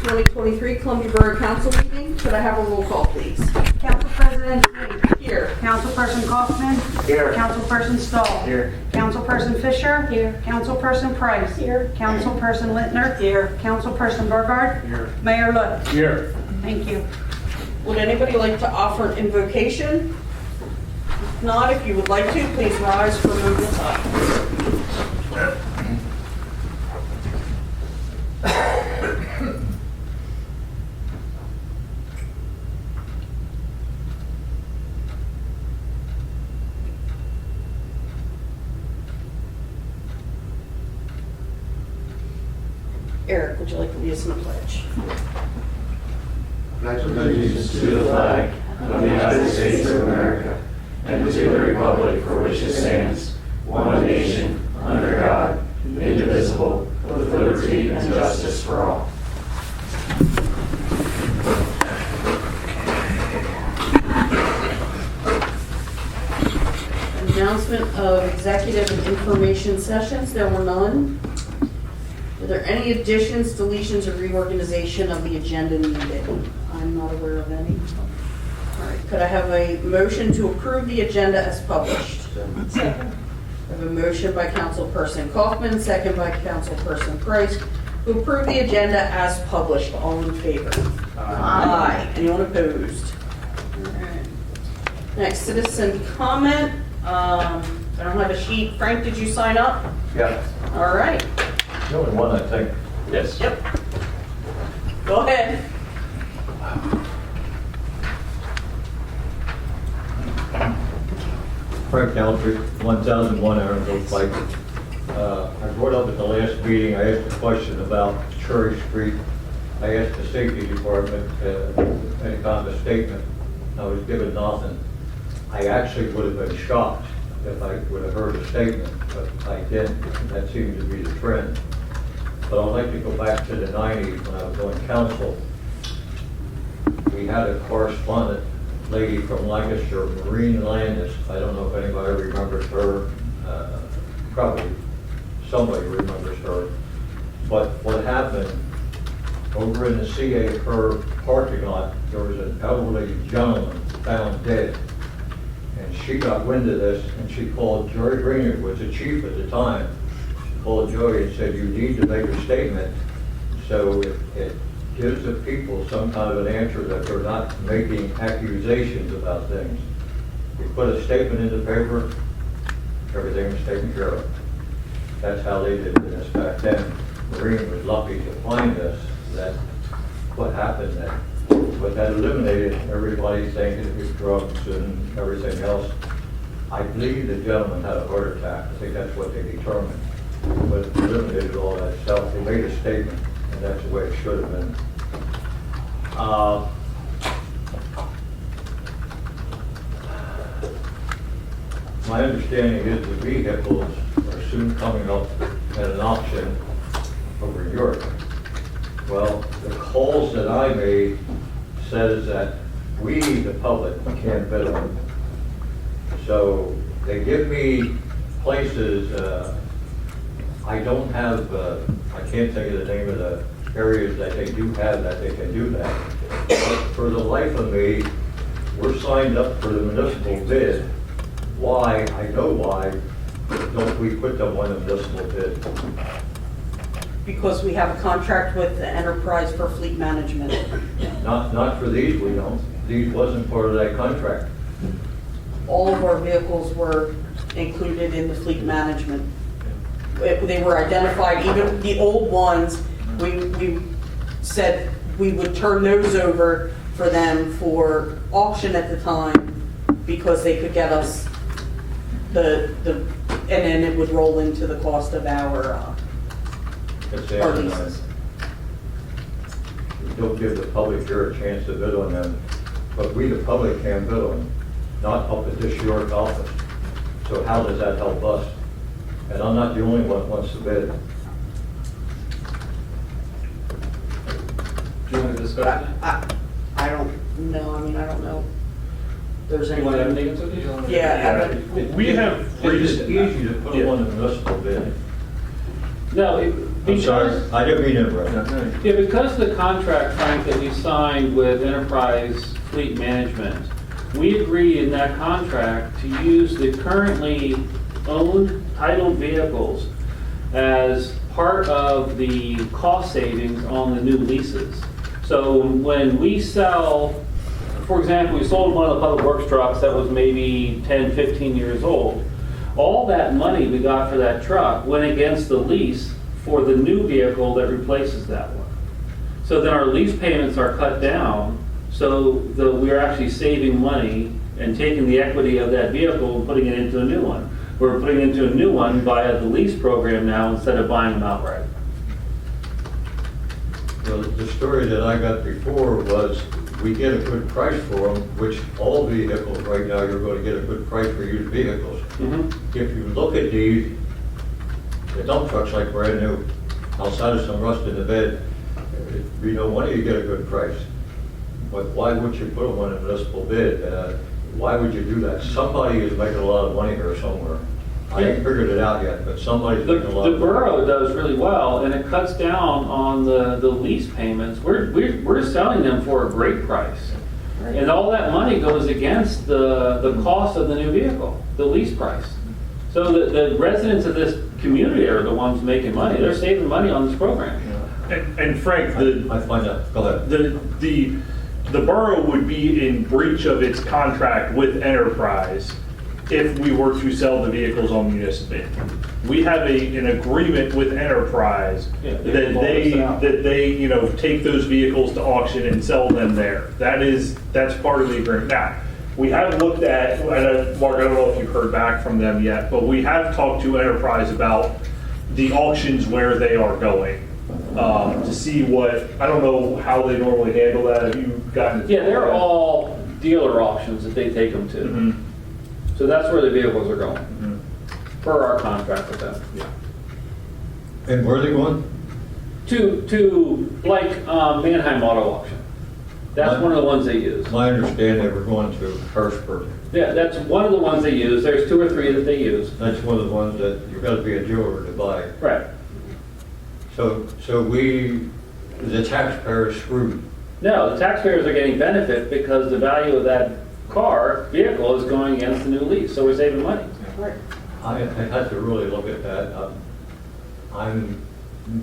2023 Columbia Borough Council meeting. Could I have a roll call, please? Council President Lee. Here. Councilperson Kaufman. Here. Councilperson Stahl. Here. Councilperson Fisher. Here. Councilperson Price. Here. Councilperson Littner. Here. Councilperson Burgard. Here. Mayor Look. Here. Thank you. Would anybody like to offer an invocation? If not, if you would like to, please rise for movement up. Eric, would you like to lead us in a pledge? Pledge allegiance to the flag of the United States of America and to the republic for which it stands, one nation, under God, indivisible, with liberty and justice for all. Announcement of executive and information sessions. There were none. Are there any additions, deletions, or reorganization of the agenda needed? I'm not aware of any. All right, could I have a motion to approve the agenda as published? Second. I have a motion by Councilperson Kaufman, second by Councilperson Price, to approve the agenda as published. All in favor? Aye. Anyone opposed? All right. Next, citizen comment. I don't have a sheet. Frank, did you sign up? Yeah. All right. The only one, I think. Yes. Yep. Go ahead. Frank Caltry, 1001 Aaronville Pike. I brought up at the last meeting, I asked a question about Cherry Street. I asked the safety department any kind of a statement. I was given nothing. I actually would have been shocked if I would have heard a statement, but I didn't. That seemed to be the trend. But I'd like to go back to the 90s when I was on council. We had a correspondent lady from Lancaster, Maureen Landis. I don't know if anybody remembers her. Probably somebody remembers her. But what happened, over in the CA Curve parking lot, there was an elderly gentleman found dead. And she got wind of this, and she called Jerry Greener, was the chief at the time. She called Joey and said, you need to make a statement so it gives the people some kind of an answer that they're not making accusations about things. You put a statement in the paper, everything was taken care of. That's how they did this back then. Marine was lucky to find us, that what happened then. But that eliminated everybody thinking it was drugs and everything else. I believe the gentleman had a heart attack. I think that's what they determined. But it eliminated all that stuff. They made a statement, and that's the way it should have been. My understanding is the vehicles are soon coming up at an auction over in Europe. Well, the calls that I made says that we, the public, can't bid on them. So they give me places, I don't have, I can't think of the name of the areas that they do have that they can do that. But for the life of me, we're signed up for the municipal bid. Why? I know why. Don't we put them on the municipal bid? Because we have a contract with the Enterprise for Fleet Management. Not for these, we don't. These wasn't part of that contract. All of our vehicles were included in the fleet management. They were identified, even the old ones, we said we would turn those over for them for auction at the time because they could get us and then it would roll into the cost of our leases. We don't give the public here a chance to bid on them, but we, the public, can bid on them, not up at this York office. So how does that help us? And I'm not the only one that wants to bid. Do you want to discuss it? I don't know, I mean, I don't know. There's You any. want to have anything to do? Yeah. We have It's easy to put them on the municipal bid. No, I'm sorry, Because, I didn't mean to interrupt. yeah, because the contract, Frank, that we signed with Enterprise Fleet Management, we agreed in that contract to use the currently owned titled vehicles as part of the cost savings on the new leases. So when we sell, for example, we sold one of the public works trucks that was maybe 10, 15 years old. All that money we got for that truck went against the lease for the new vehicle that replaces that one. So then our lease payments are cut down, so we're actually saving money and taking the equity of that vehicle and putting it into a new one. We're putting it into a new one via the lease program now instead of buying them outright. Well, the story that I got before was we get a good price for them, which all vehicles right now, you're going to get a good price for used vehicles. If you look at these, the dump trucks like brand new, outside of some rust in the bed, you know, one of you get a good price. But why would you put them on a municipal bid? Why would you do that? Somebody is making a lot of money here somewhere. I haven't figured it out yet, but somebody's The making a lot of money. Borough does really well, and it cuts down on the lease payments. We're selling them for a great price. And all that money goes against the cost of the new vehicle, the lease price. So the residents of this community are the ones making money. They're saving money on this program. And Frank, I find that, go ahead. the borough would be in breach of its contract with Enterprise if we were to sell the vehicles on municipal. We have an agreement with Enterprise Yeah, that they can they, roll this out. that they, you know, take those vehicles to auction and sell them there. That's part of the agreement. Now, we have looked at, and Mark, I don't know if you've heard back from them yet, but we have talked to Enterprise about the auctions where they are going. To see what, I don't know how they normally handle that. Have you gotten? Yeah, they're all dealer auctions that they take them to. Mhm. So that's where the vehicles are going, per our contract with them. And where are they going? To like Manheim Auto Auction. That's one of the ones they use. My understanding, they were going to Harrisburg. Yeah, that's one of the ones they use. There's 2 or 3 that they use. That's one of the ones that you've got to be a dealer to buy. Right. So the taxpayer is screwed. No, the taxpayers are getting benefit because the value of that vehicle is going against the new lease, so we're saving money. Right. I had to really look at that. I'm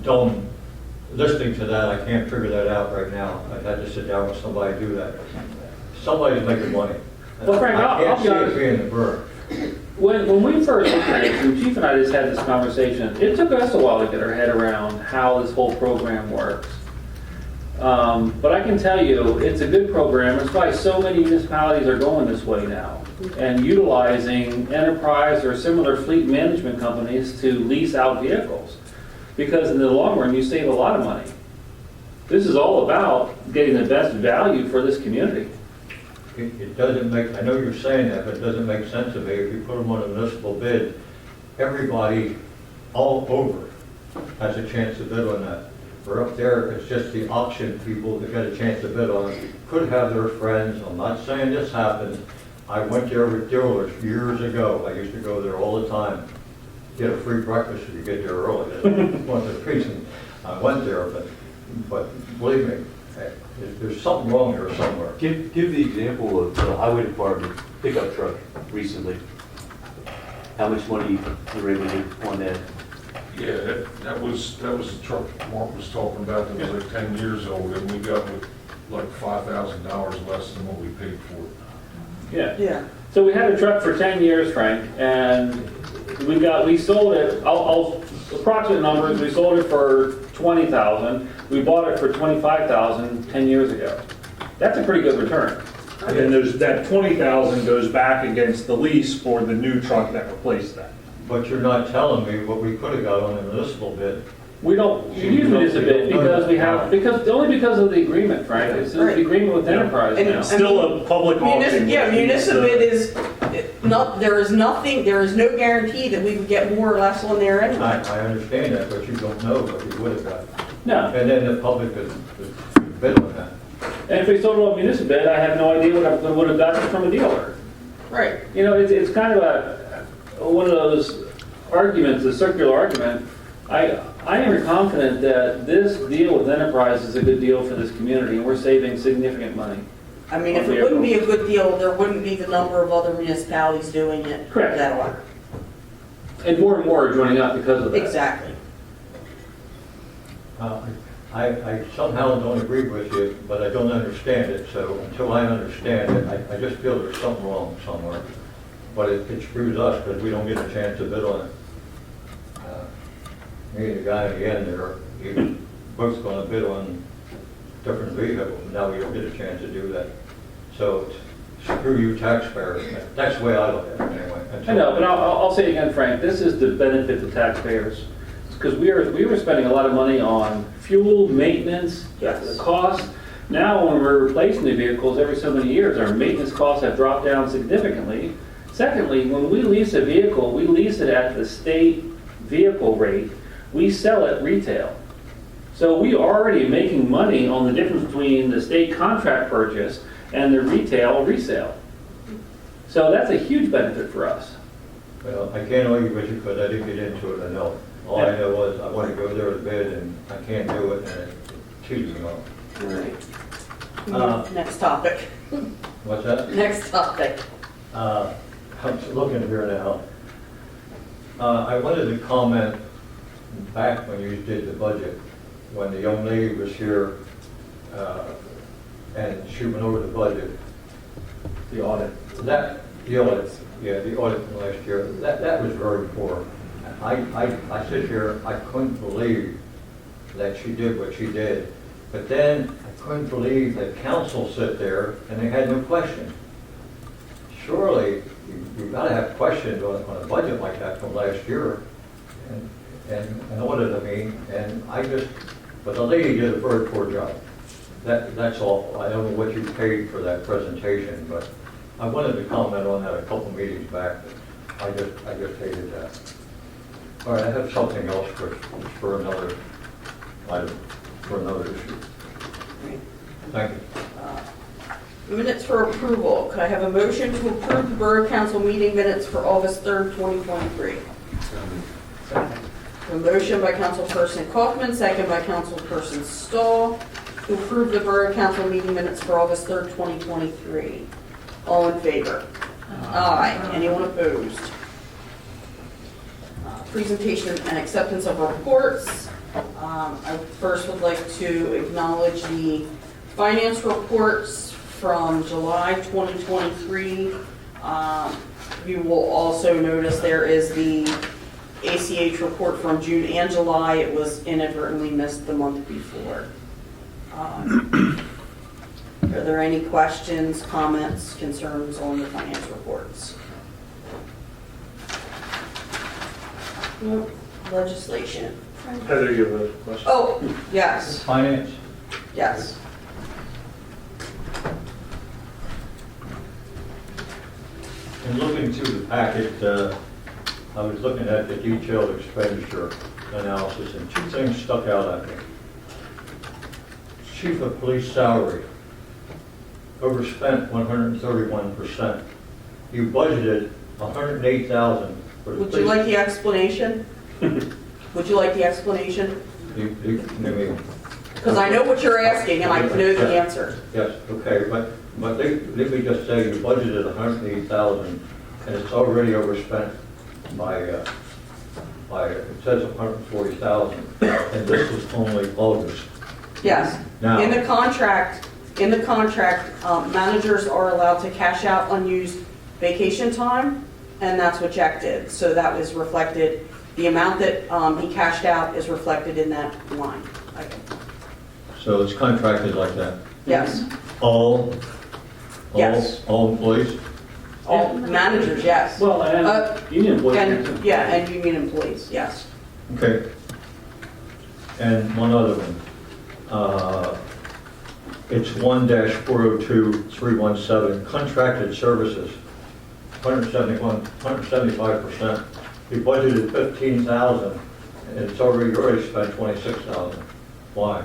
dumb. Listening to that, I can't figure that out right now. I had to sit down with somebody to do that. Somebody's making money. Well, Frank, I'll I can't be see honest. it being the borough. When we first looked at it, and Chief and I just had this conversation, it took us a while to get our head around how this whole program works. But I can tell you, it's a good program. That's why so many municipalities are going this way now and utilizing Enterprise or similar fleet management companies to lease out vehicles. Because in the long run, you save a lot of money. This is all about getting the best value for this community. It doesn't make, I know you're saying that, but it doesn't make sense to me. If you put them on a municipal bid, everybody all over has a chance to bid on that. For up there, it's just the auction people that get a chance to bid on it. Could have their friends. I'm not saying this happens. I went there with dealers years ago. I used to go there all the time. Get a free breakfast if you get there early. That's one of the reasons I went there, but believe me, there's something wrong here somewhere. Give the example of the highway department pickup truck recently. How much money you were able to get on that? Yeah, that was the truck Mark was talking about that was like 10 years old, and we got like $5,000 less than what we paid for it. Yeah. Yeah. So we had a truck for 10 years, Frank, and we sold it, I'll approximate numbers, we sold it for $20,000. We bought it for $25,000 10 years ago. That's a pretty good return. And then there's that 20,000 goes back against the lease for the new truck that replaced that. But you're not telling me what we could have got on a municipal bid. We don't use municipal bid only because of the agreement, Frank. It's the Right. agreement with Enterprise And now. it's Still a public auction. Municipal bid is not, there is no guarantee that we would get more or less on there anyway. I understand that, but you don't know what you would have got. No. And then the public is bid on that. And if we sold it on municipal bid, I have no idea what I would have gotten from a dealer. Right. You know, it's kind of one of those arguments, a circular argument. I am confident that this deal with Enterprise is a good deal for this community, and we're saving significant money. I mean, if it wouldn't be a good deal, there wouldn't be the number of other municipalities doing it. Correct. That are. And more are joining up because of that. Exactly. I somehow don't agree with you, but I don't understand it, so until I understand it, I just feel there's something wrong somewhere. But it screws us because we don't get a chance to bid on it. Me and the guy in the end there, he both going to bid on different vehicles, and now we don't get a chance to do that. So screw you taxpayers. That's the way I look at it anyway. I know, but I'll say it again, Frank, this is to benefit the taxpayers. Because we were spending a lot of money on fuel, maintenance, the cost. Now, when we're replacing the vehicles every so many years, our maintenance costs have dropped down significantly. Secondly, when we lease a vehicle, we lease it at the state vehicle rate. We sell it retail. So we are already making money on the difference between the state contract purchase and the retail resale. So that's a huge benefit for us. Well, I can't argue with you because I didn't get into it, I know. All I know was I want to go there to bid and I can't do it and it's too long. All right. Next topic. What's that? Next topic. I'm looking here now. I wanted to comment back when you did the budget, when the young lady was here and she went over the budget. The audit. The audit, yeah, the audit from last year, that was very poor. I sit here, I couldn't believe that she did what she did. But then I couldn't believe that council sat there and they had no question. Surely, you've got to have questions on a budget like that from last year. And an audit, I mean, and but the lady did a very poor job. That's all. I don't know what you paid for that presentation, but I wanted to comment on that a couple meetings back. I just hated that. All right, I have something else for another item, for another issue. Thank you. Minutes for approval. Could I have a motion to approve the Borough Council meeting minutes for August 3rd, 2023? A motion by Councilperson Kaufman, second by Councilperson Stahl, to approve the Borough Council meeting minutes for August 3rd, 2023. All in favor? Aye. Anyone opposed? Presentation and acceptance of reports. I first would like to acknowledge the finance reports from July 2023. You will also notice there is the ACH report from June and July. It was inadvertently missed the month before. Are there any questions, comments, concerns on the finance reports? Nope. Legislation. Heather, you have a question? Oh, yes, Finance? yes. In looking through the packet, I was looking at the detailed expenditure analysis, and two things stuck out at me. Chief of Police salary, overspent 131%. You budgeted $108,000 for the police. Would you like the explanation? Would you like the explanation? Because I know what you're asking and I know the answer. Yes, okay, but let me just say you budgeted $108,000 and it's already overspent by it says $140,000, and this is only August. Yes. Now- In the contract, managers are allowed to cash out unused vacation time, and that's what Jack did. So that was reflected, the amount that he cashed out is reflected in that line. Okay. So it's contracted like that. Yes. Yes. All employees? All managers, yes. Well, and union employees. And, yeah, and union employees, yes. Okay. And one other one. It's 1-402-317, contracted services, 175%. You budgeted $15,000 and it's already spent $26,000. Why?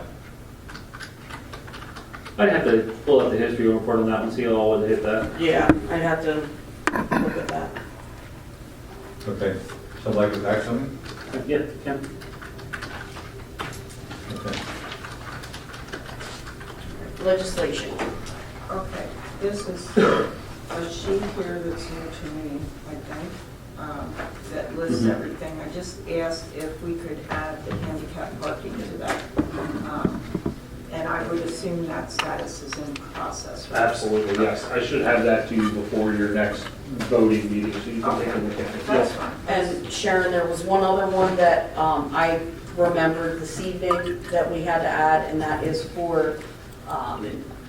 I'd have to pull up the history report on that and see all what hit that. Yeah, I'd have to look at that. Okay. Somebody get back to me? Yeah, Kim? legislation. Okay, this is a sheet here that's new to me, I think, that lists everything. I just asked if we could add the handicap parking to that. And I would assume that status is in process. Right? Absolutely, yes. I should have that to you before your next voting meeting, so you can take a look at it. That's Yes. fine. And Sharon, there was one other one that I remembered this evening that we had to add, and that is for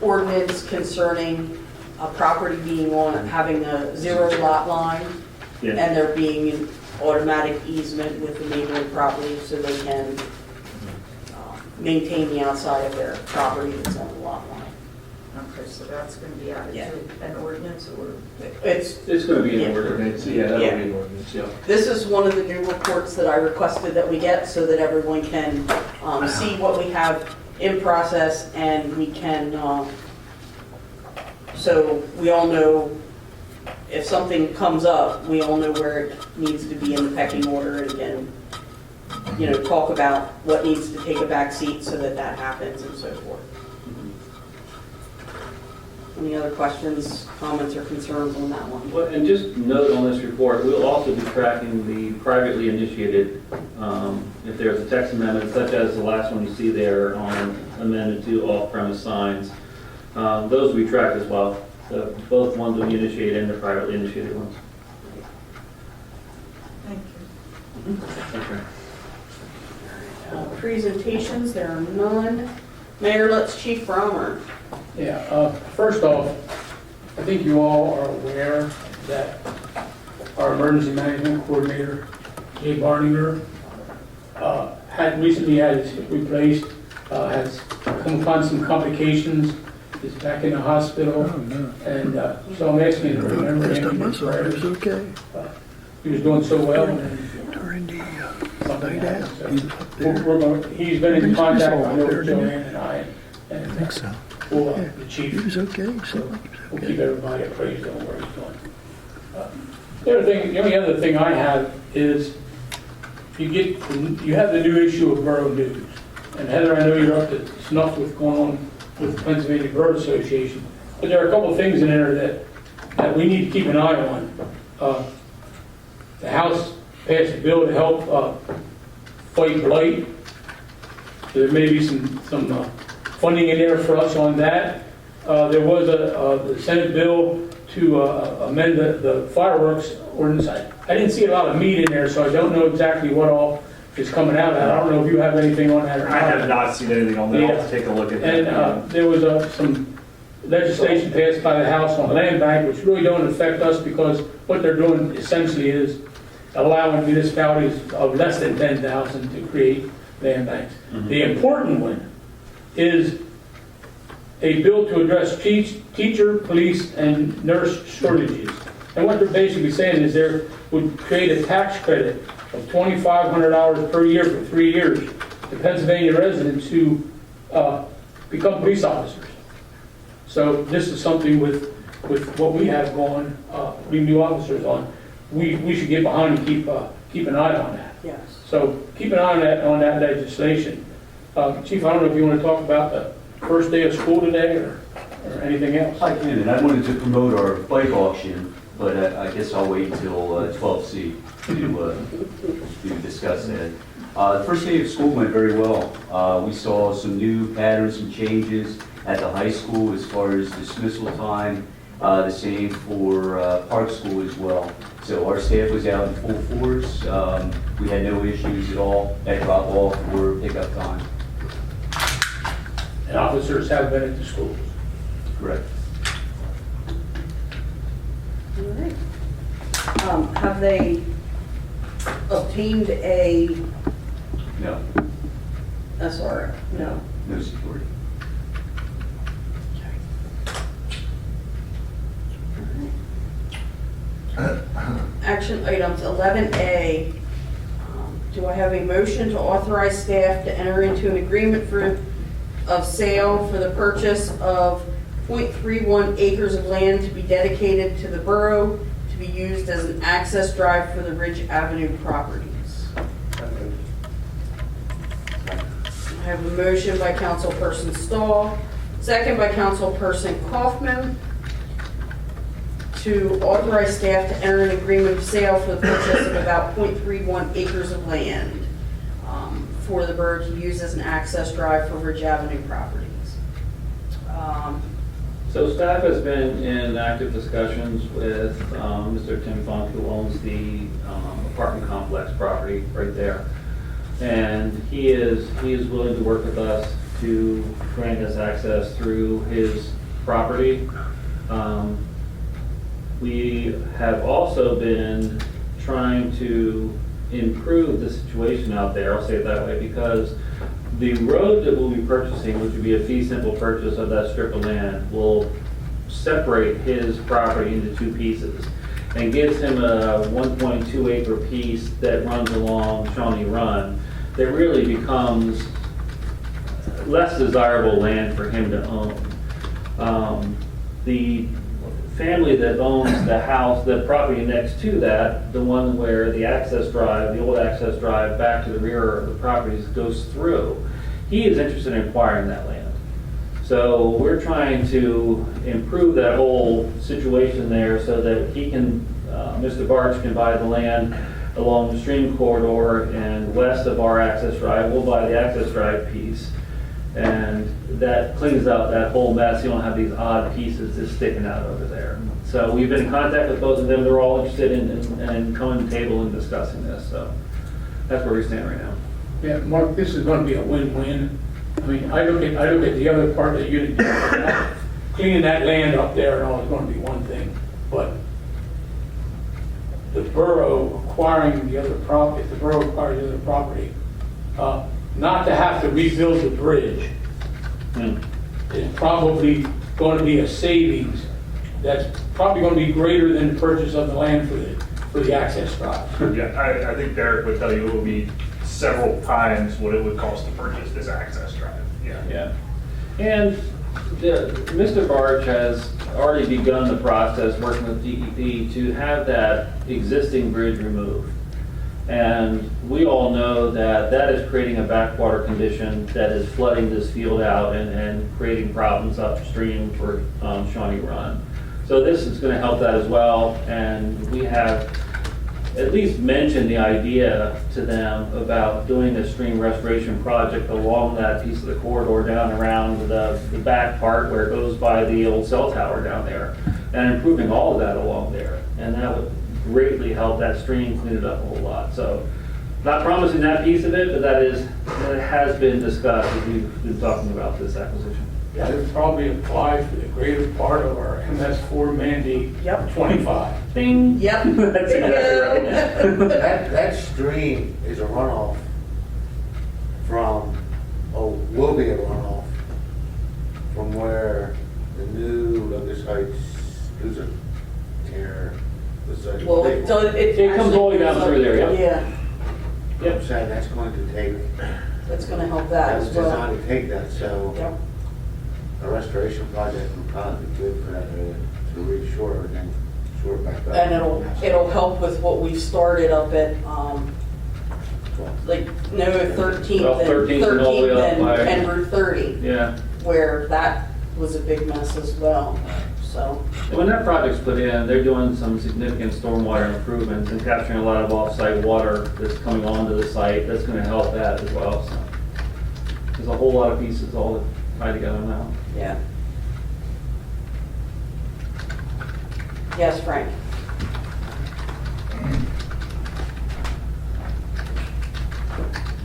ordinance concerning a property being on, having a zero lot line, Yeah. and there being an automatic easement with the neighboring property so they can maintain the outside of their property that's on the lot line. Okay, so that's going to be added Yeah. to an ordinance or? It's, It's gonna be an Yeah. ordinance, yeah, that'll be Yeah. an ordinance, yeah. this is one of the new reports that I requested that we get so that everyone can see what we have in process, and we can, so we all know if something comes up, we all know where it needs to be in the pecking order, and again, talk about what needs to take a back seat so that that happens and so forth. Any other questions, comments, or concerns on that one? Well, and just note on this report, we'll also be tracking the privately initiated, if there's a text amendment, such as the last one you see there on amended to off-premise signs, those will be tracked as well. So both ones will be initiated and the privately initiated ones. Thank you. Okay. Presentations, there are none. Mayor Lutz, Chief Bromer. Yeah, first off, I think you all are aware that our emergency management coordinator, Jay Barninger, had recently had his hip replaced, has come upon some complications, is back in the hospital, and so I'm asking you to remember him in your prayers. He was doing so well, and something happened. So he's been in contact, I know, with Joanne and I, and the chief. He was okay, So we'll keep everybody appraised on where he's going. The only other thing I have is you have the new issue of Borough News. And Heather, I know you're up to snuff with going on with the Pennsylvania Borough Association, but there are a couple of things in there that we need to keep an eye on. The House passed a bill to help fight blight. There may be some funding in there for us on that. There was the Senate bill to amend the fireworks ordinance. I didn't see a lot of meat in there, so I don't know exactly what all is coming out of that. I don't know if you have anything on that or not. I have not seen anything on that. I'll have to take a look at that. And there was some legislation passed by the House on land bank, which really don't affect us because what they're doing essentially is allowing municipalities of less than 10,000 to create land banks. The important one is a bill to address teacher, police, and nurse shortages. And what they're basically saying is there would create a tax credit of $2,500 per year for 3 years to Pennsylvania residents who become police officers. So this is something with what we have going, we new officers on. We should get behind and keep an eye on that. Yes. So keep an eye on that legislation. Chief, I don't know if you want to talk about the first day of school today or anything else. I can, and I wanted to promote our bike auction, but I guess I'll wait until 12C to discuss that. The first day of school went very well. We saw some new patterns and changes at the high school as far as dismissal time, the same for Park School as well. So our staff was out in full force. We had no issues at all at drop-off or pickup time. And officers have been at the schools. Correct. All right. Have they obtained a No, SR? No. no security. Action items 11A. Do I have a motion to authorize staff to enter into an agreement of sale for the purchase of .31 acres of land to be dedicated to the borough to be used as an access drive for the Ridge Avenue properties? I have a motion by Councilperson Stahl, Second by Councilperson Kaufman to authorize staff to enter an agreement of sale for the purchase of about .31 acres of land for the borough to use as an access drive for Ridge Avenue properties. So staff has been in active discussions with Mr. Tim Funk, who owns the apartment complex property right there. And he is willing to work with us to grant us access through his property. We have also been trying to improve the situation out there, I'll say it that way, because the road that we'll be purchasing, which would be a fee simple purchase of that strip of land, will separate his property into two pieces and gives him a 1.2 acre piece that runs along Shawnee Run that really becomes less desirable land for him to own. The family that owns the house, the property next to that, the one where the access drive, the old access drive back to the rear of the properties goes through, he is interested in acquiring that land. So we're trying to improve that whole situation there so that he can, Mr. Barch can buy the land along the stream corridor and west of our access drive. We'll buy the access drive piece. And that cleans up that whole mess. You don't have these odd pieces just sticking out over there. So we've been in contact with both of them. They're all interested in coming to the table and discussing this. So that's where we stand right now. Yeah, Mark, this is going to be a win-win. I mean, I look at the other part that you did, cleaning that land up there and all is going to be one thing, but the borough acquiring the other property, if the borough acquires the other property, not to have to rebuild the bridge is probably going to be a savings that's probably going to be greater than the purchase of the land for the access drive. Yeah, I think Derek would tell you it would be several times what it would cost to purchase this access drive. Yeah. And Mr. Barch has already begun the process, working with DEP, to have that existing bridge removed. And we all know that that is creating a backwater condition that is flooding this field out and creating problems upstream for Shawnee Run. So this is going to help that as well. And we have at least mentioned the idea to them about doing a stream restoration project along that piece of the corridor down around the back part where it goes by the old cell tower down there, and improving all of that along there. And that would greatly help that stream, clean it up a whole lot. So not promising that piece of it, but that has been discussed as we've been talking about this acquisition. That would probably apply for the greater part of our MS4 Mandy 25. Bing. Yep. That's exactly right. That stream is a runoff from, will be a runoff from where the new Lucas Heights, Well, it does. It comes all the way down through there, yep. Yeah, I'm saying that's going to take, that's going to help that that was as well. designed to take that, so Yep. a restoration project would probably be good for that area to reshore everything, shore it back up. And it'll help with what we've started up at, like, no, 13th Well, 13th and all the way up by- and Route 30, Yeah. where that was a big mess as well, so. When that project's put in, they're doing some significant stormwater improvements and capturing a lot of off-site water that's coming onto the site. That's going to help that as well. So there's a whole lot of pieces all tied together now. Yeah. Yes, Frank?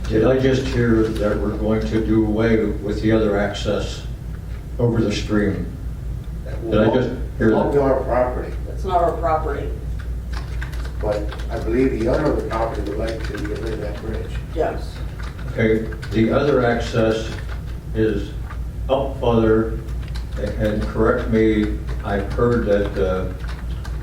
Did I just hear that we're going to do away with the other access over the stream? Did I just hear Won't be that? our property, That's not our property. but I believe the owner of the property would like to get rid of that bridge. Yes. Okay, the other access is up further, and correct me, I've heard that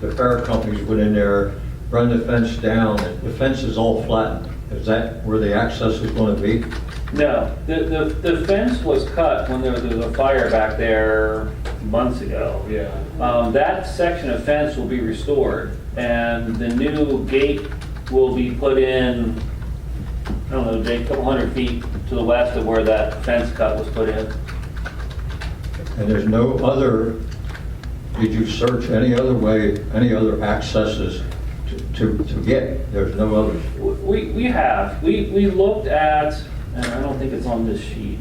the fire companies went in there, run the fence down, and the fence is all flattened. Is that where the access is going to be? No, the fence was cut when there was a fire back there months ago. Yeah. That section of fence will be restored, and the new gate will be put in, I don't know, Jake, a couple hundred feet to the west of where that fence cut was put in. And there's no other, did you search any other way, any other accesses to get? There's no others? We have. We looked at, and I don't think it's on this sheet.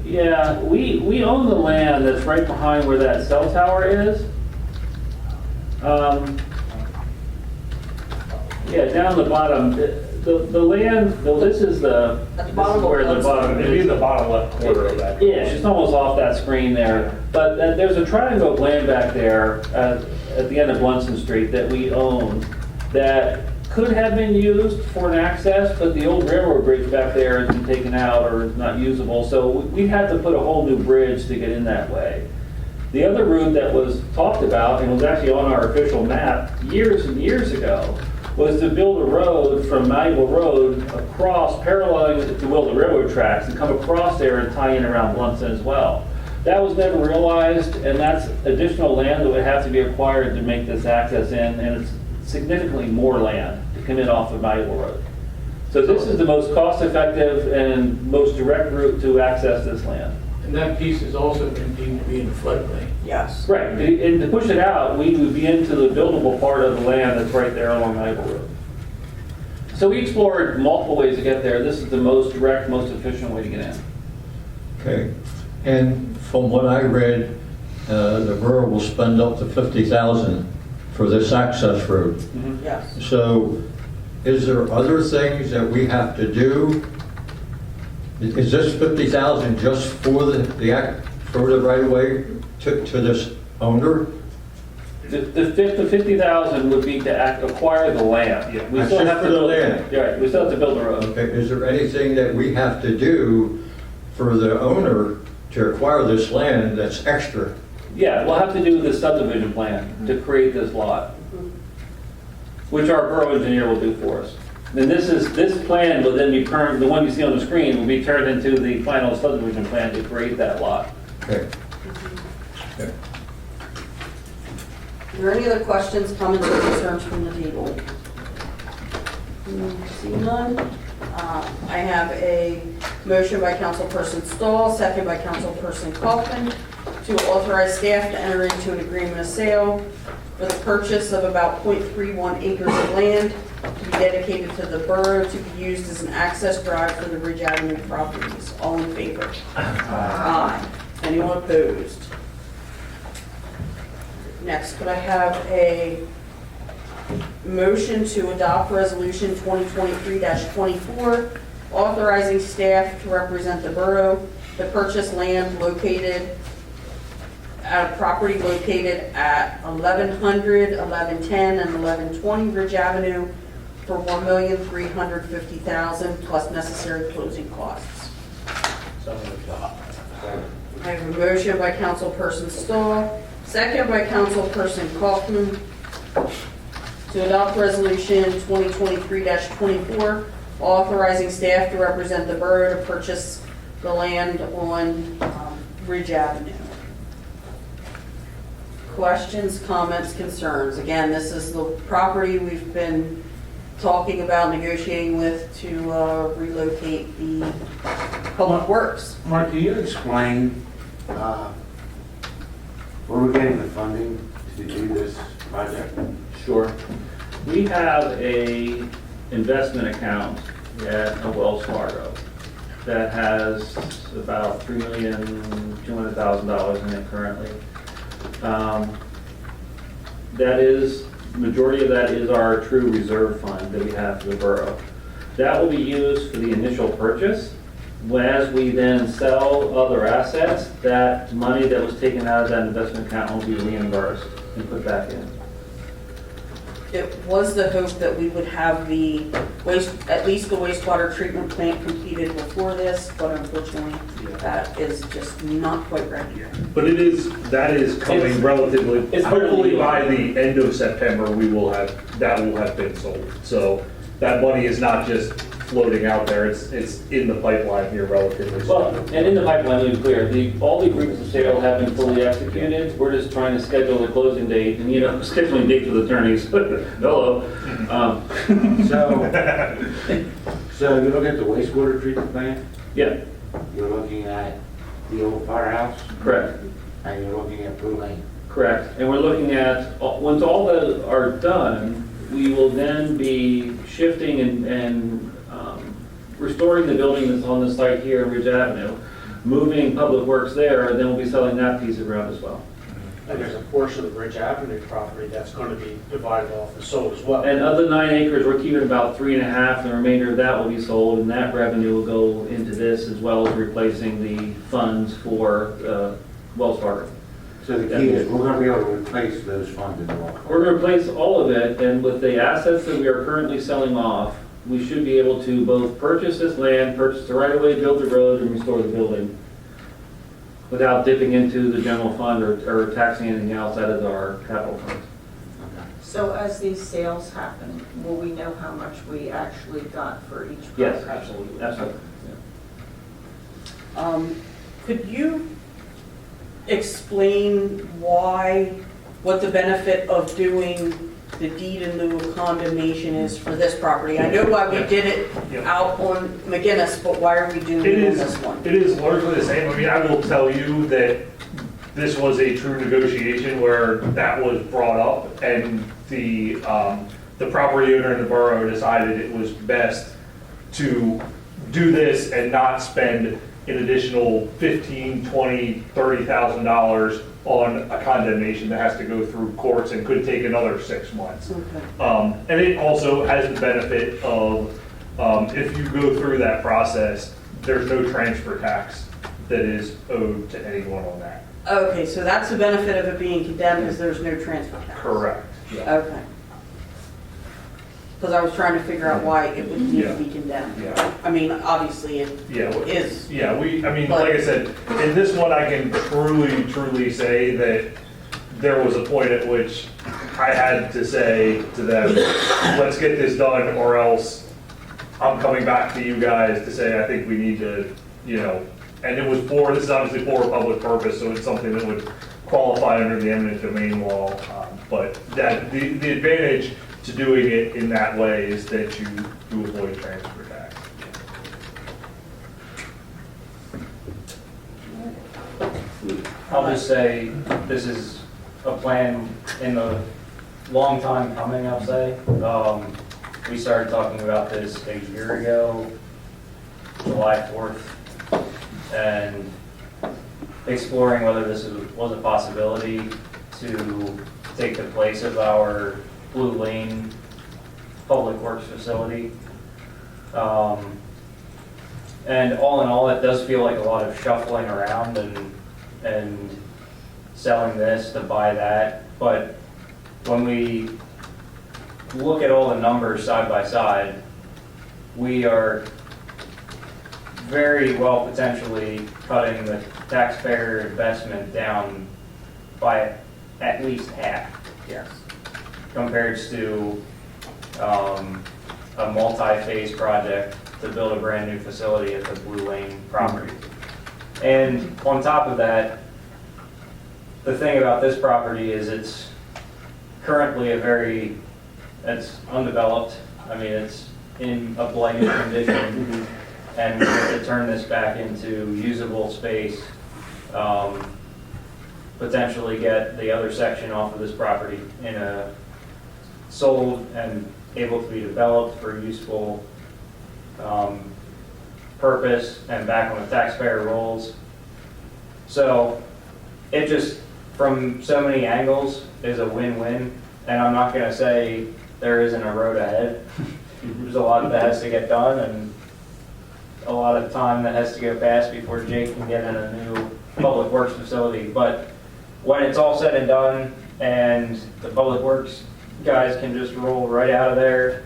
Yeah, we own the land that's right behind where that cell tower is. Yeah, down the bottom, the land, well, this is the, At the this is bottom of where the the- bottom Maybe in is. the bottom left corner of that. Yeah, it's just almost off that screen there. But there's a triangle of land back there at the end of Blunson Street that we own that could have been used for an access, but the old railroad bridge back there has been taken out or is not usable. So we'd have to put a whole new bridge to get in that way. The other route that was talked about, and was actually on our official map years and years ago, was to build a road from Malleable Road across, paralleling to where the railroad tracks, and come across there and tie in around Blunson as well. That was never realized, and that's additional land that would have to be acquired to make this access in, and it's significantly more land to come in off of Malleable Road. So this is the most cost-effective and most direct route to access this land. And that piece is also going to need to be in the floodplain. Yes. Right, and to push it out, we would be into the buildable part of the land that's right there along Malleable Road. So we explored multiple ways to get there. This is the most direct, most efficient way to get in. Okay. And from what I read, the borough will spend up to $50,000 for this access road. Yes. So is there other things that we have to do? Is this 50,000 just for the right of way to this owner? The 50,000 would be to acquire the land. Yeah. We That's still just have for to the build- land. Yeah, right, we still have to build the road. Okay, is there anything that we have to do for the owner to acquire this land that's extra? Yeah, we'll have to do the subdivision plan to create this lot, which our borough engineer will do for us. And this plan will then be turned, the one you see on the screen, will be turned into the final subdivision plan to create that lot. Okay. Okay. Are there any other questions, comments, or concerns from the table? See none. I have a motion by Councilperson Stahl, second by Councilperson Kaufman, to authorize staff to enter into an agreement of sale for the purchase of about .31 acres of land to be dedicated to the borough to be used as an access drive for the Ridge Avenue properties. All in favor? Aye. Anyone opposed? Next, could I have a motion to adopt Resolution 2023-24, authorizing staff to represent the borough to purchase land located at a property located at 1100, 1110, and 1120 Ridge Avenue for $1,350,000 plus necessary closing costs. I have a motion by Councilperson Stahl, second by Councilperson Kaufman, to adopt Resolution 2023-24, authorizing staff to represent the borough to purchase the land on Ridge Avenue. Questions, comments, concerns? Again, this is the property we've been talking about negotiating with to relocate the public works. Mark, can you explain where we're getting the funding to do this project? Sure. We have a investment account at Wells Fargo that has about $3,200,000 in it currently. That is, majority of that is our true reserve fund that we have for the borough. That will be used for the initial purchase. As we then sell other assets, that money that was taken out of that investment account will be reimbursed and put back in. It was the hope that we would have the at least the wastewater treatment plant completed before this, but unfortunately, that is just not quite ready yet. But that is coming relatively, it's hopefully hard to by the end of September, that will have been sold. So that money is not just floating out there, it's in the pipeline here relatively Well, soon. and in the pipeline, to be clear, all the agreements of sale have been fully executed. We're just trying to schedule the closing date, and scheduling dates with attorneys. Hello. So you look at the wastewater treatment plant, Yeah, you're looking at the old firehouse, Correct. and you're looking at Blue Lane. Correct. And we're looking at, once all that are done, we will then be shifting and restoring the building that's on the site here, Ridge Avenue, moving Public Works there, and then we'll be selling that piece of ground as well. And there's a portion of Ridge Avenue property that's going to be divided off and sold as well. And of the 9 acres, we're keeping about 3.5, the remainder of that will be sold, and that revenue will go into this as well as replacing the funds for Wells Fargo. So the key is, we're gonna be able to replace those funds in the law. We're going to replace all of it, and with the assets that we are currently selling off, we should be able to both purchase this land, purchase the right-of-way, build the road, and restore the building without dipping into the general fund or taxing anything else out of our capital funds. So as these sales happen, will we know how much we actually got for each property? Yes, absolutely, absolutely. Could you explain what the benefit of doing the deed in lieu of condemnation is for this property? I know why we did it Yep. out on McGinnis, but why are we doing it on this one? It is largely the same. I mean, I will tell you that this was a true negotiation where that was brought up, and the property owner in the borough decided it was best to do this and not spend an additional $15,000, $20,000, $30,000 on a condemnation that has to go through courts and could take another 6 months. Okay. And it also has the benefit of, if you go through that process, there's no transfer tax that is owed to anyone on that. Okay, so that's the benefit of it being condemned, is there's no transfer tax? Correct. Yeah. Okay. Because I was trying to figure out why it would need to be condemned. Yeah. I mean, obviously it Yeah. is. Yeah, like I said, in this one, I can truly say that there was a point at which I had to say to them, let's get this done, or else I'm coming back to you guys to say, I think we need to, and it was this is obviously for a public purpose, so it's something that would qualify under the eminent domain law. But that the advantage to doing it in that way is that you avoid transfer tax. I'll just say, this is a plan in the long time coming, I'll say. We started talking about this a year ago, July 4th, and exploring whether this was a possibility to take the place of our Blue Lane Public Works facility. And all in all, it does feel like a lot of shuffling around and selling this to buy that. But when we look at all the numbers side by side, we are very well potentially cutting the taxpayer investment down by at least half. Yes. Compared to a multi-phase project to build a brand new facility at the Blue Lane property. And on top of that, the thing about this property is it's currently it's undeveloped. I mean, it's in a blighted condition, and we have to turn this back into usable space, potentially get the other section off of this property in a sold and able to be developed for useful purpose and back on the taxpayer rolls. So it just, from so many angles, is a win-win. And I'm not going to say there isn't a road ahead. There's a lot that has to get done and a lot of time that has to go past before Jake can get in a new public works facility. But when it's all said and done and the public works guys can just roll right out of there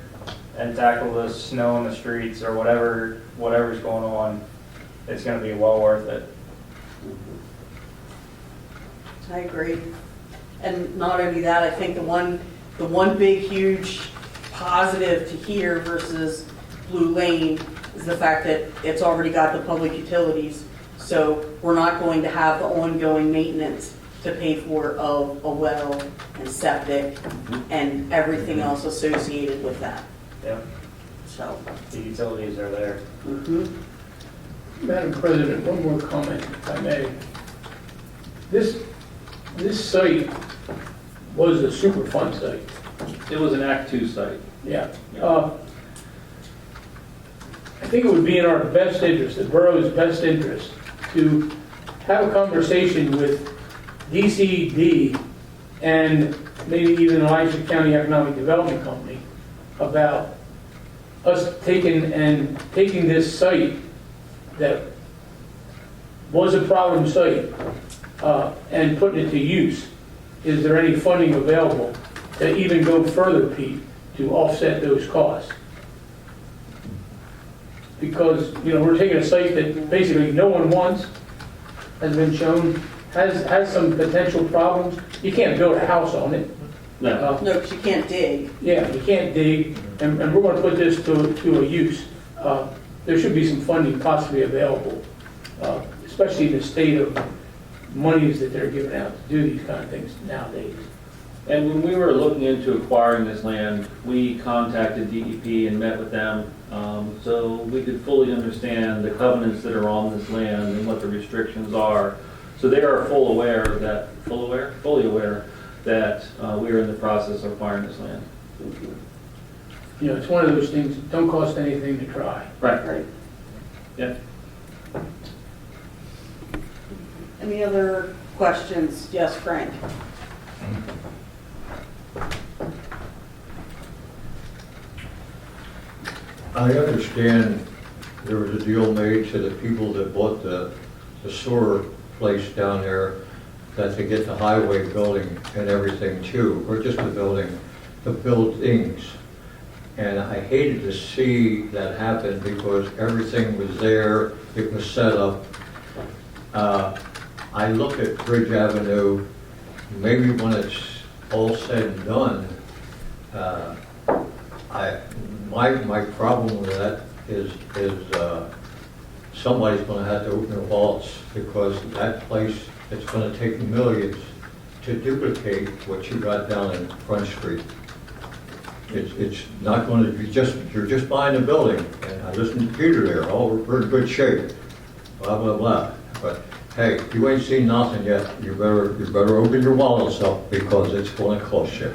and tackle the snow in the streets or whatever's going on, it's going to be well worth it. I agree. And not only that, I think the one big huge positive to here versus Blue Lane is the fact that it's already got the public utilities. So we're not going to have the ongoing maintenance to pay for of a well and septic and everything else associated with that. Yep. So. The utilities are there. Madam President, one more comment, if I may. This site was a Superfund site. It was an Act Two site. Yeah. I think it would be in our best interest, the borough's best interest, to have a conversation with DCD and maybe even Elijah County Economic Development Company about us taking this site that was a problem site and putting it to use. Is there any funding available to even go further, Pete, to offset those costs? Because, we're taking a site that basically no one wants, has been shown, has some potential problems. You can't build a house on it. No. No, because you can't dig. Yeah, you can't dig, and we're going to put this to a use. There should be some funding possibly available, especially in the state of monies that they're giving out to do these kind of things nowadays. And when we were looking into acquiring this land, we contacted DEP and met with them, so we could fully understand the covenants that are on this land and what the restrictions are. So they are fully aware that we are in the process of acquiring this land. It's one of those things, don't cost anything to try. Right. Yeah. Any other questions? Yes, Frank? I understand there was a deal made to the people that bought the sewer place down there, that they get the highway building and everything too, or just the buildings. And I hated to see that happen because everything was there, it was set up. I look at Bridge Avenue, maybe when it's all said and done, my problem with that is somebody's going to have to open their vaults, because that place, it's going to take millions to duplicate what you got down in Front Street. It's not going to be you're just buying a building, and I listened to Peter there, we're in good shape, blah, blah, blah. But hey, you ain't seen nothing yet, you better open your wallets up, because it's going to cost you.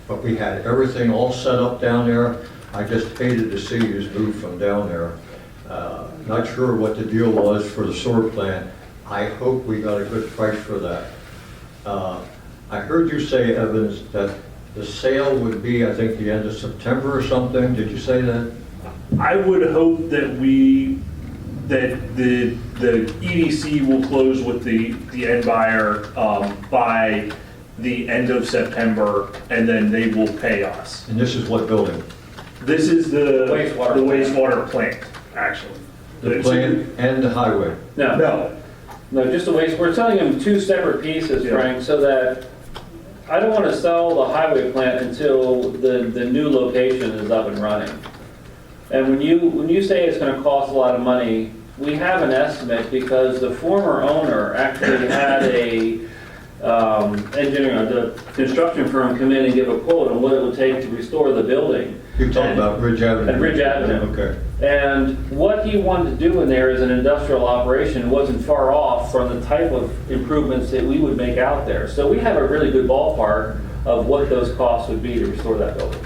But we had everything all set up down there. I just hated to see you move from down there. Not sure what the deal was for the sewer plant. I hope we got a good price for that. I heard you say, Evans, that the sale would be, I think, the end of September or something. Did you say that? I would hope that the EDC will close with the end buyer by the end of September, and then they will pay us. And this is what building? This is the Wastewater wastewater plant, actually. The plant and the highway? No. No, just the waste. We're selling them two separate pieces, Yeah. Frank, so that I don't want to sell the highway plant until the new location is up and running. And when you say it's going to cost a lot of money, we have an estimate, because the former owner actually had a the construction firm come in and give a quote on what it would take to restore the building. You're talking about Bridge Avenue? At Bridge Avenue. Okay. And what he wanted to do in there is an industrial operation. Wasn't far off from the type of improvements that we would make out there. So we have a really good ballpark of what those costs would be to restore that building.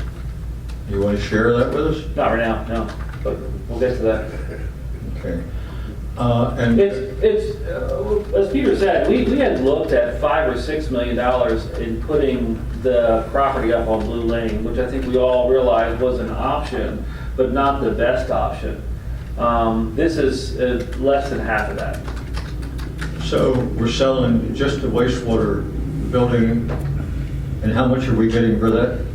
You want to share that with us? Not right now, no, but we'll get to that. Okay. And It's as Peter said, we had looked at $5 or $6 million in putting the property up on Blue Lane, which I think we all realized was an option, but not the best option. This is less than half of that. so we're selling just the wastewater building, and how much are we getting for that?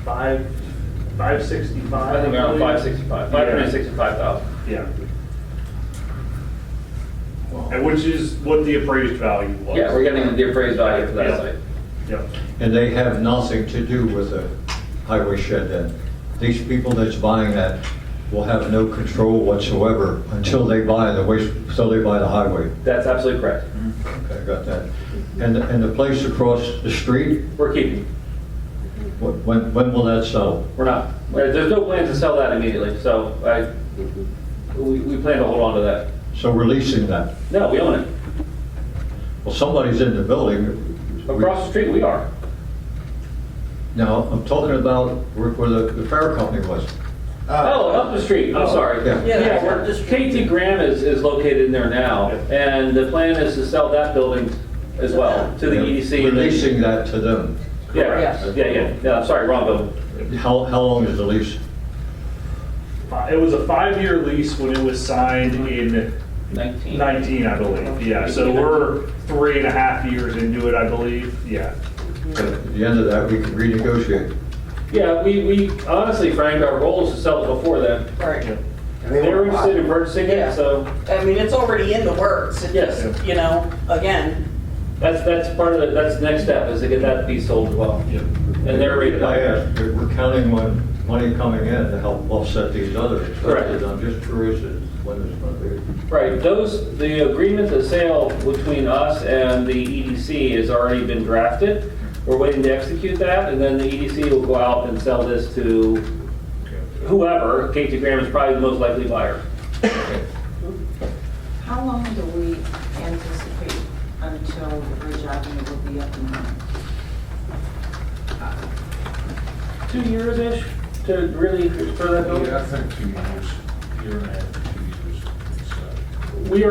$565. I think around 565, 565,000. Yeah. And which is what the appraised value was. Yeah, we're getting the appraised value for that Yeah. site. Yep. And they have nothing to do with the highway shed then? These people that's buying that will have no control whatsoever until they buy the highway? That's absolutely correct. Okay, I got that. And the place across the street, We're keeping. when will that sell? We're not. There's no plans to sell that immediately, so we plan to hold on to that. So we're leasing that. No, we own it. Well, somebody's in the building. Across the street, we are. No, I'm talking about where the fire company was. Oh, up the street, I'm sorry. Yeah. Yeah, we're- up the street. KT Graham is located in there now, and the plan is to sell that building as well to the EDC. We're leasing that to them. Yeah, yeah, I'm sorry, wrong building. How long is the lease? It was a 5-year lease when it was signed in 19. 19, I believe, yeah. So we're 3.5 years into it, I believe, yeah. At the end of that, we can renegotiate. Yeah, we honestly, Frank, our goal is to sell it before then. Right. They were interested in purchasing Yeah. it, so I mean, it's already in the works. It's Yes. just, you know, again, that's part of that's the next step, is to get that piece sold as well. And they're ready to I buy. asked, we're counting on money coming in to help offset these other Correct. expenses. I'm just curious as to when it's going to be. Right, the agreement to sale between us and the EDC has already been drafted. We're waiting to execute that, and then the EDC will go out and sell this to whoever. KT Graham is probably the most likely buyer. How long do we anticipate until the Bridge Avenue will be up and running? 2 years-ish to really for that building. Yeah, I think 2 years, year and a half, 2 years. We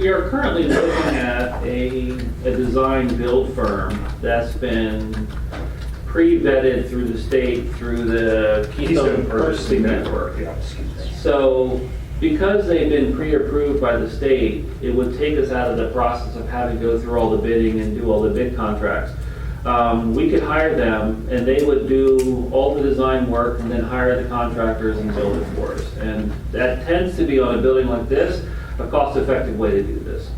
are currently looking at a design build firm that's been pre-vetted through the state, through the Keystone Purchasing Network. Yeah, excuse me. So because they've been pre-approved by the state, it would take us out of the process of having to go through all the bidding and do all the bid contracts. We could hire them and they would do all the design work and then hire the contractors and build it for us. And that tends to be on a building like this, a cost-effective way to do this.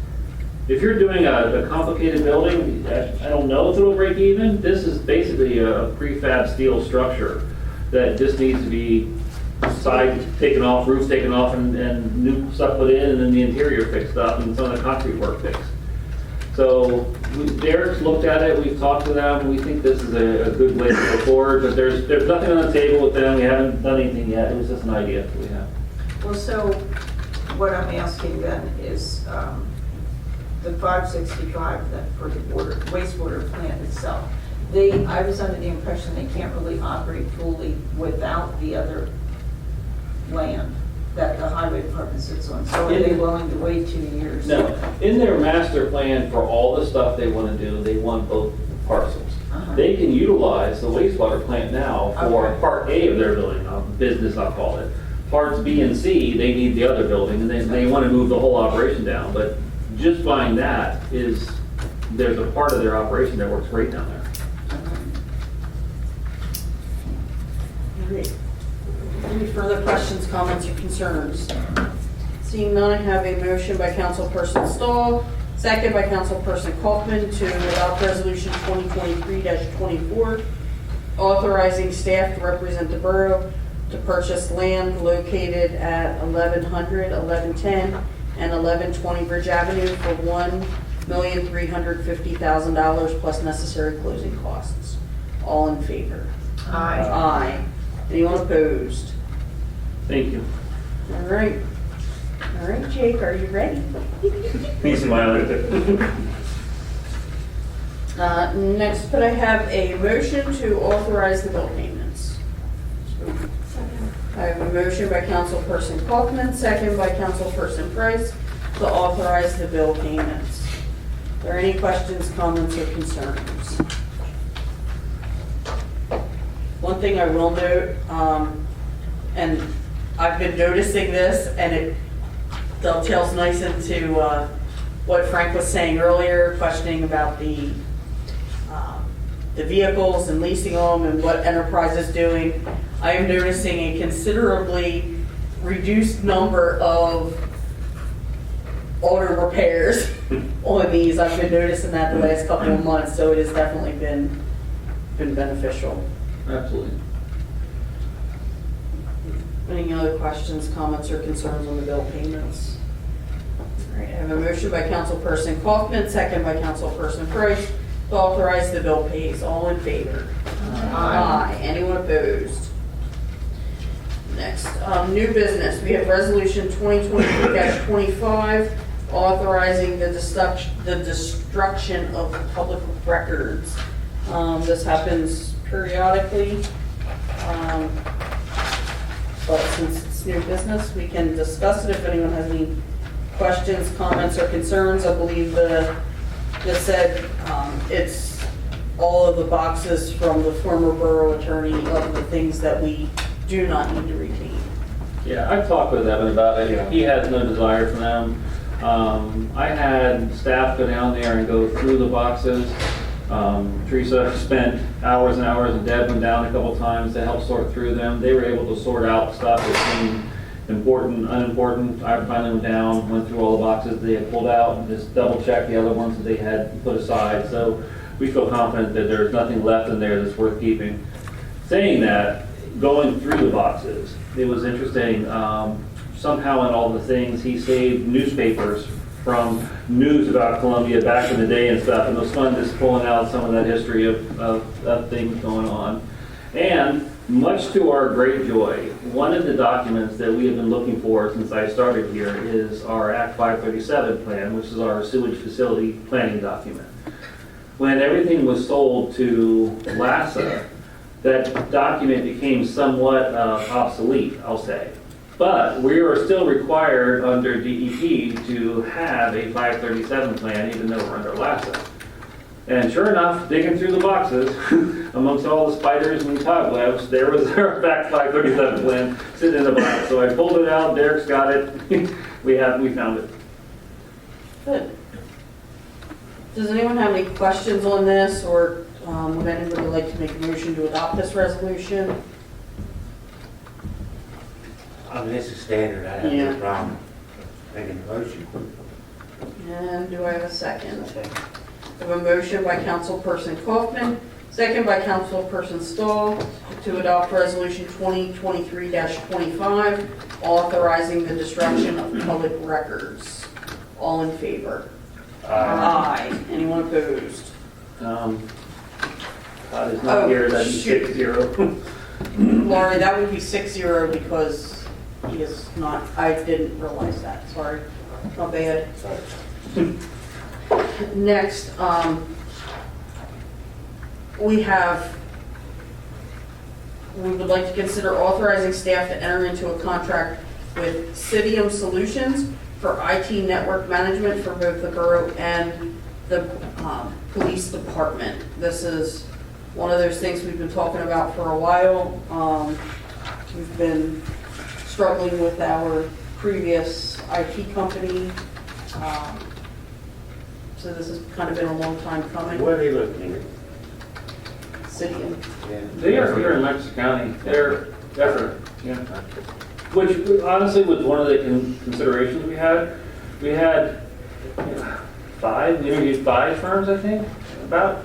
If you're doing a complicated building, I don't know if it'll break even. This is basically a prefab steel structure that just needs to be sides taken off, roofs taken off, and new stuff put in, and then the interior fixed up, and some of the concrete work fixed. So Derek's looked at it, we've talked to them, we think this is a good way to go forward, but there's nothing on the table with them, we haven't done anything yet, it was just an idea that we have. Well, so what I'm asking then is the 565 that for the wastewater plant itself, I was under the impression they can't really operate fully without the other land that the highway department sits on. So are they willing to wait 2 years? No, in their master plan for all the stuff they want to do, they want both parcels. Uh-huh. They can utilize the wastewater plant now for Okay. part A of their building, business I'll call it. Parts B and C, they need the other building, and they want to move the whole operation down. But just buying that there's a part of their operation that works great down there. all right. Any further questions, comments, or concerns? Seeing none, I have a motion by Councilperson Stahl, second by Councilperson Kaufman to adopt Resolution 2023-24, authorizing staff to represent the borough to purchase land located at 1100, 1110, and 1120 Bridge Avenue for $1,350,000 plus necessary closing costs. All in favor? Aye. Aye. Anyone opposed? Thank you. All right. All right, Jake, are you ready? He's smiling. Next, could I have a motion to authorize the bill payments? I have a motion by Councilperson Kaufman, second by Councilperson Price, to authorize the bill payments. Are there any questions, comments, or concerns? One thing I will note, and I've been noticing this, and it dovetails nice into what Frank was saying earlier, questioning about the vehicles and leasing them and what Enterprise is doing. I am noticing a considerably reduced number of auto repairs on these. I've been noticing that the last couple of months, so it has definitely been beneficial. Absolutely. Any other questions, comments, or concerns on the bill payments? All right, I have a motion by Councilperson Kaufman, second by Councilperson Price, to authorize the bill pays. All in favor? Aye. Anyone opposed? Next, new business. We have resolution 2023-25, authorizing the destruction of public records. This happens periodically, but since it's new business, we can discuss it if anyone has any questions, comments, or concerns. I believe this said it's all of the boxes from the former borough attorney of the things that we do not need to retain. Yeah, I've talked with Evan about it. He has no desire for them. I had staff go down there and go through the boxes. Teresa spent hours and hours, and Deb went down a couple times to help sort through them. They were able to sort out stuff that seemed important, unimportant. I finally went down, went through all the boxes they had pulled out, and just double checked the other ones that they had put aside. So we feel confident that there's nothing left in there that's worth keeping. Saying that, going through the boxes, it was interesting. Somehow in all the things, he saved newspapers from news about Columbia back in the day and stuff, and it was fun just pulling out some of that history of things going on. And much to our great joy, one of the documents that we have been looking for since I started here is our Act 537 plan, which is our sewage facility planning document. When everything was sold to LASA, that document became somewhat obsolete, I'll say. But we are still required under DEP to have a 537 plan, even though we're under LASA. And sure enough, digging through the boxes, amongst all the spiders and cobwebs, there was our Act 537 plan sitting in the box. So I pulled it out, Derek's got it, we found it. Good. Does anyone have any questions on this, or would anybody like to make a motion to adopt this resolution? I mean, this is standard, I have Yeah. no problem making a motion. And do I have a second? I have a motion by Councilperson Kaufman, second by Councilperson Stahl, to adopt resolution 2023-25, authorizing the destruction of public records. All in favor? Aye. Anyone opposed? Todd is not here, that'd be shoot. 6-0. Laurie, that would be 6-0 because he is not, I didn't realize that, sorry. Not bad. Next, we would like to consider authorizing staff to enter into a contract with Cidium Solutions for IT network management for both the borough and the police department. This is one of those things we've been talking about for a while. We've been struggling with our previous IT company. So this has kind of been a long time coming. Where are they located? Cidium. Yeah. They are here in Lancaster County. They're effort, yeah. Which honestly was one of the considerations we had. We had we interviewed 5 firms, I think, about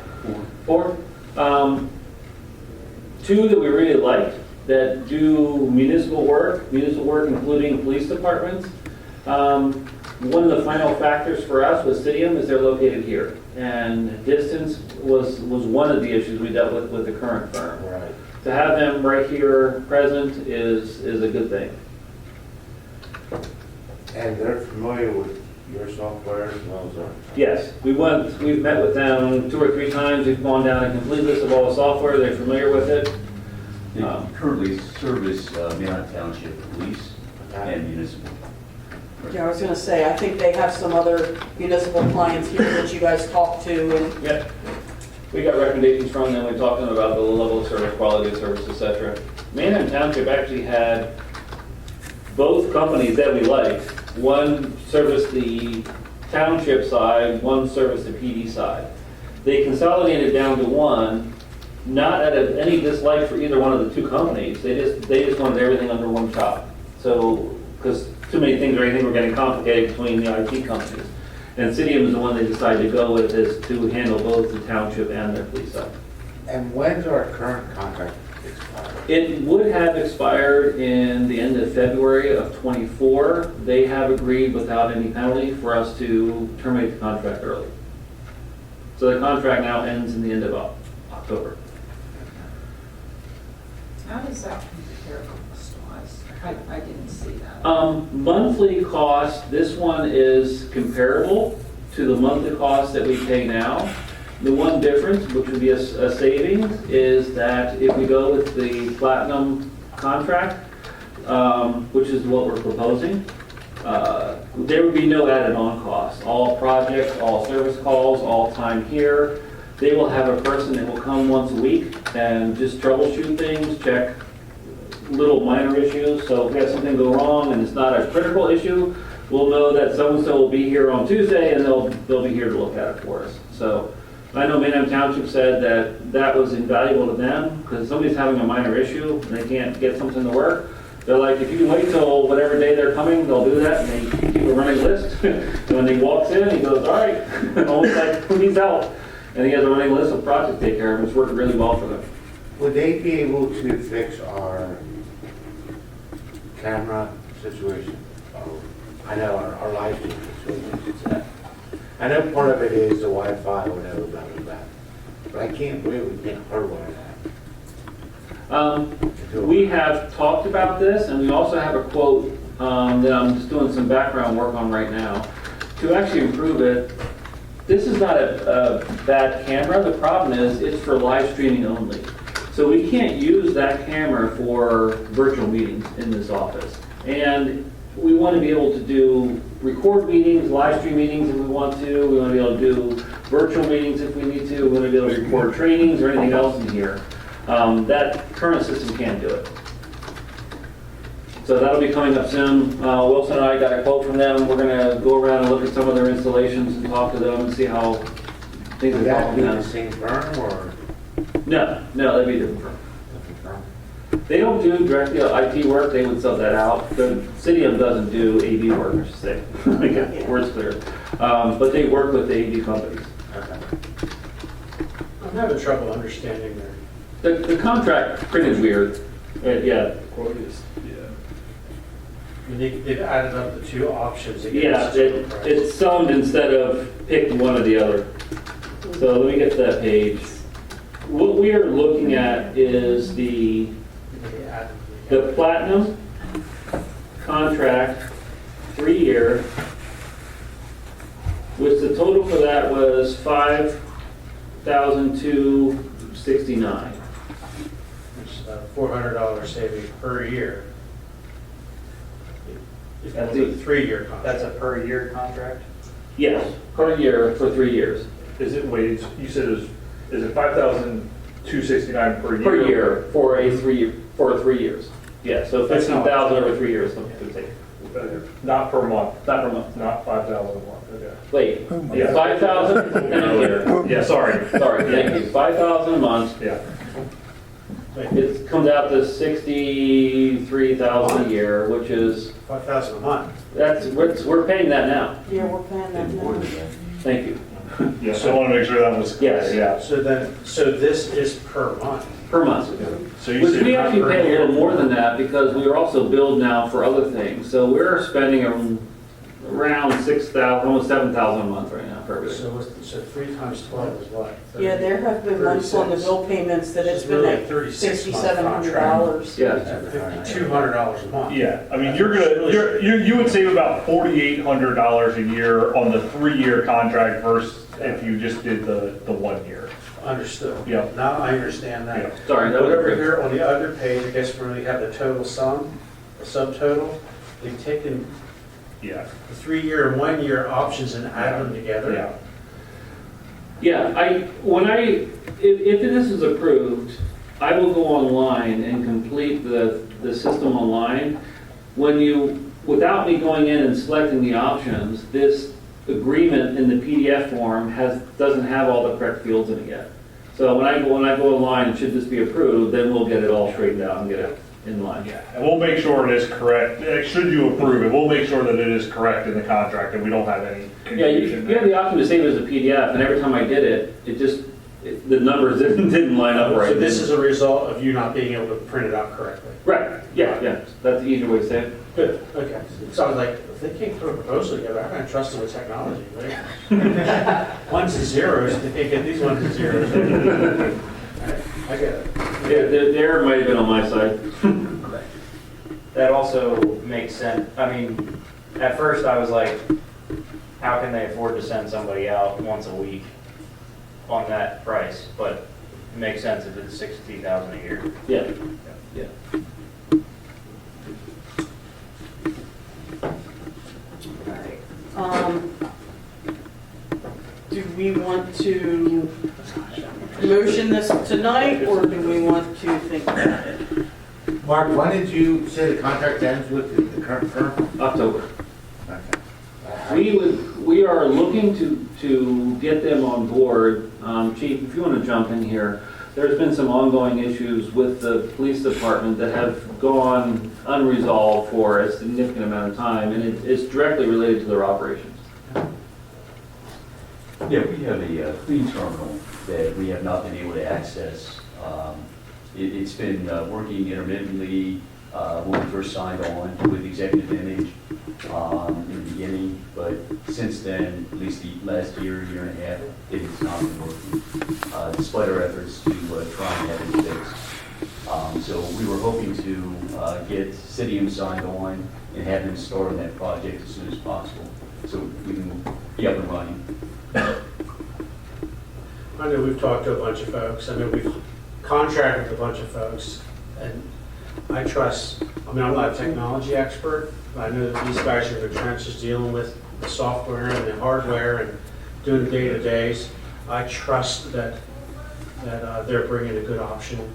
4. 2 that we really liked that do municipal work including police departments. One of the final factors for us was Cidium, is they're located here. And distance was one of the issues we dealt with the current firm. Right. To have them right here present is a good thing. And they're familiar with your software as well as ours? Yes, we've met with them 2 or 3 times. We've gone down a complete list of all the software. They're familiar with it. They currently service Marion Township Police and municipal. Yeah, I was gonna say, I think they have some other municipal clients here that you guys talk to, and Yep. We got recommendations from them. We talked to them about the level of service, quality of service, etc. Manhattan Township actually had both companies that we liked. One serviced the township side, one serviced the PD side. They consolidated down to one, not out of any dislike for either one of the 2 companies. They just wanted everything under one shop. So, because too many things or anything were getting complicated between the IT companies. And Cidium is the one they decided to go with, is to handle both the township and their police side. And when's our current contract expire? It would have expired in the end of February of '24. They have agreed without any penalty for us to terminate the contract early. So the contract now ends in the end of October. How does that compare to the store? wise? I didn't see that. Monthly cost, this one is comparable to the monthly cost that we pay now. The one difference, which would be a savings, is that if we go with the platinum contract, which is what we're proposing, there would be no added on cost. All projects, all service calls, all time here, they will have a person that will come once a week and just troubleshoot things, check little minor issues. So if we have something go wrong and it's not a critical issue, we'll know that so-and-so will be here on Tuesday and they'll be here to look at it for us. So I know Manheim Township said that that was invaluable to them because somebody's having a minor issue and they can't get something to work. They're like, if you can wait till whatever day they're coming, they'll do that, and they keep a running list. And when he walks in, he goes, all right, almost like when he's out. And he has a running list of projects to take care of, and it's working really well for them. Would they be able to fix our camera situation? I know our live stream situation. I know part of it is the Wi-Fi or whatever, blah, blah, blah. But I can't believe we can't hardwire that. We have talked about this, and we also have a quote that I'm just doing some background work on right now. To actually improve it, this is not a bad camera. The problem is it's for live streaming only. So we can't use that camera for virtual meetings in this office. And we want to be able to record meetings, live stream meetings if we want to. We want to be able to do virtual meetings if we need to. We want to be able to record trainings or anything else in here. That current system can't do it. So that'll be coming up soon. Wilson and I got a quote from them. We're going to go around and look at some of their installations and talk to them and see how things are Would that going be now. the same firm or? No, that'd be a different firm. They don't do directly IT work, they would sub that out. The city doesn't do AV work, I should say. Okay, word's clear. But they work with the AV companies. Okay. I'm having trouble understanding their, The contract printed weird. Yeah. Quote is, yeah. I mean, they've added up the two options. to get Yeah, us to the price. it's summed instead of picked one or the other. So let me get to that page. What we are looking at is the platinum contract, 3-year, which the total for that was $5,269. Which is about $400 saving per year. If That's it's a it. 3-year contract. That's a per year contract? Yes, per year for 3 years. Is it, wait, you said is it 5,269 per year? Per year for a 3 years. Yeah, so That's how 15,000 over 3 years, something to take. Not per month, Not per month. not 5,000 a month, okay. Wait, Yeah. 5,000 and a year. Yeah, sorry. Sorry, thank you. 5,000 a month. Yeah. It comes out to 63,000 a year, which is, $5,000 a month. we're paying that now. Yeah, we're paying that now. Thank you. Yeah, so I want to make sure that was clear. Yes. Yeah. So this is per month. Per month. So you Which said we not actually per pay a year. little more than that because we are also billed now for other things. So we're spending around 6,000, almost 7,000 a month right now for everything. So 3 times 12 is what? Yeah, there have been months on the bill payments that it's It's been really like a 36-month $6,700. Yeah. $200 a month. Yeah, I mean, you would save about $4,800 a year on the 3-year contract versus if you just did the 1 year. Understood. Yeah. Now I understand that. Yeah. Sorry, that But was over here on the other page, I guess where we have the total sum, the subtotal, they've taken Yeah. the 3-year and 1-year options and added them together. Yeah. Yeah, if this is approved, I will go online and complete the system online. Without me going in and selecting the options, this agreement in the PDF form doesn't have all the correct fields in it yet. So when I go online, should this be approved, then we'll get it all straightened out and get it in line. Yeah, and we'll make sure it is correct. Should you approve it, we'll make sure that it is correct in the contract and we don't have any Yeah, you confusion. have the option to save it as a PDF, and every time I did it, the numbers didn't line up right. So this is a result of you not being able to print it out correctly. Right, yeah, that's the easier way to say it. Good, okay. So I was like, if they can't put a proposal together, I'm gonna trust them with technology, right? Ones and zeros, if they can't get these ones and zeros. I get it. The error might have been on my side. that also makes sense. I mean, at first I was like, how can they afford to send somebody out once a week on that price? But it makes sense if it's 60,000 a year. Yeah, yeah. Do we want to motion this tonight, or do we want to think about it? Mark, when did you say the contract ends with the current firm? October. Okay. We are looking to get them on board. Chief, if you want to jump in here, there's been some ongoing issues with the police department that have gone unresolved for a significant amount of time, and it's directly related to their operations. Yeah, we have a clean terminal that we have not been able to access. It's been working intermittently when we first signed on with Executive Image in the beginning, but since then, at least the last year and a half, it has not been working, despite our efforts to try and have it fixed. So we were hoping to get Citium signed on and have them start on that project as soon as possible, so we can be up and running. I know we've talked to a bunch of folks, I know we've contracted with a bunch of folks, and I trust, I mean, I'm not a technology expert, but I know that these guys are in the trenches dealing with the software and the hardware and doing the day-to-days. I trust that they're bringing a good option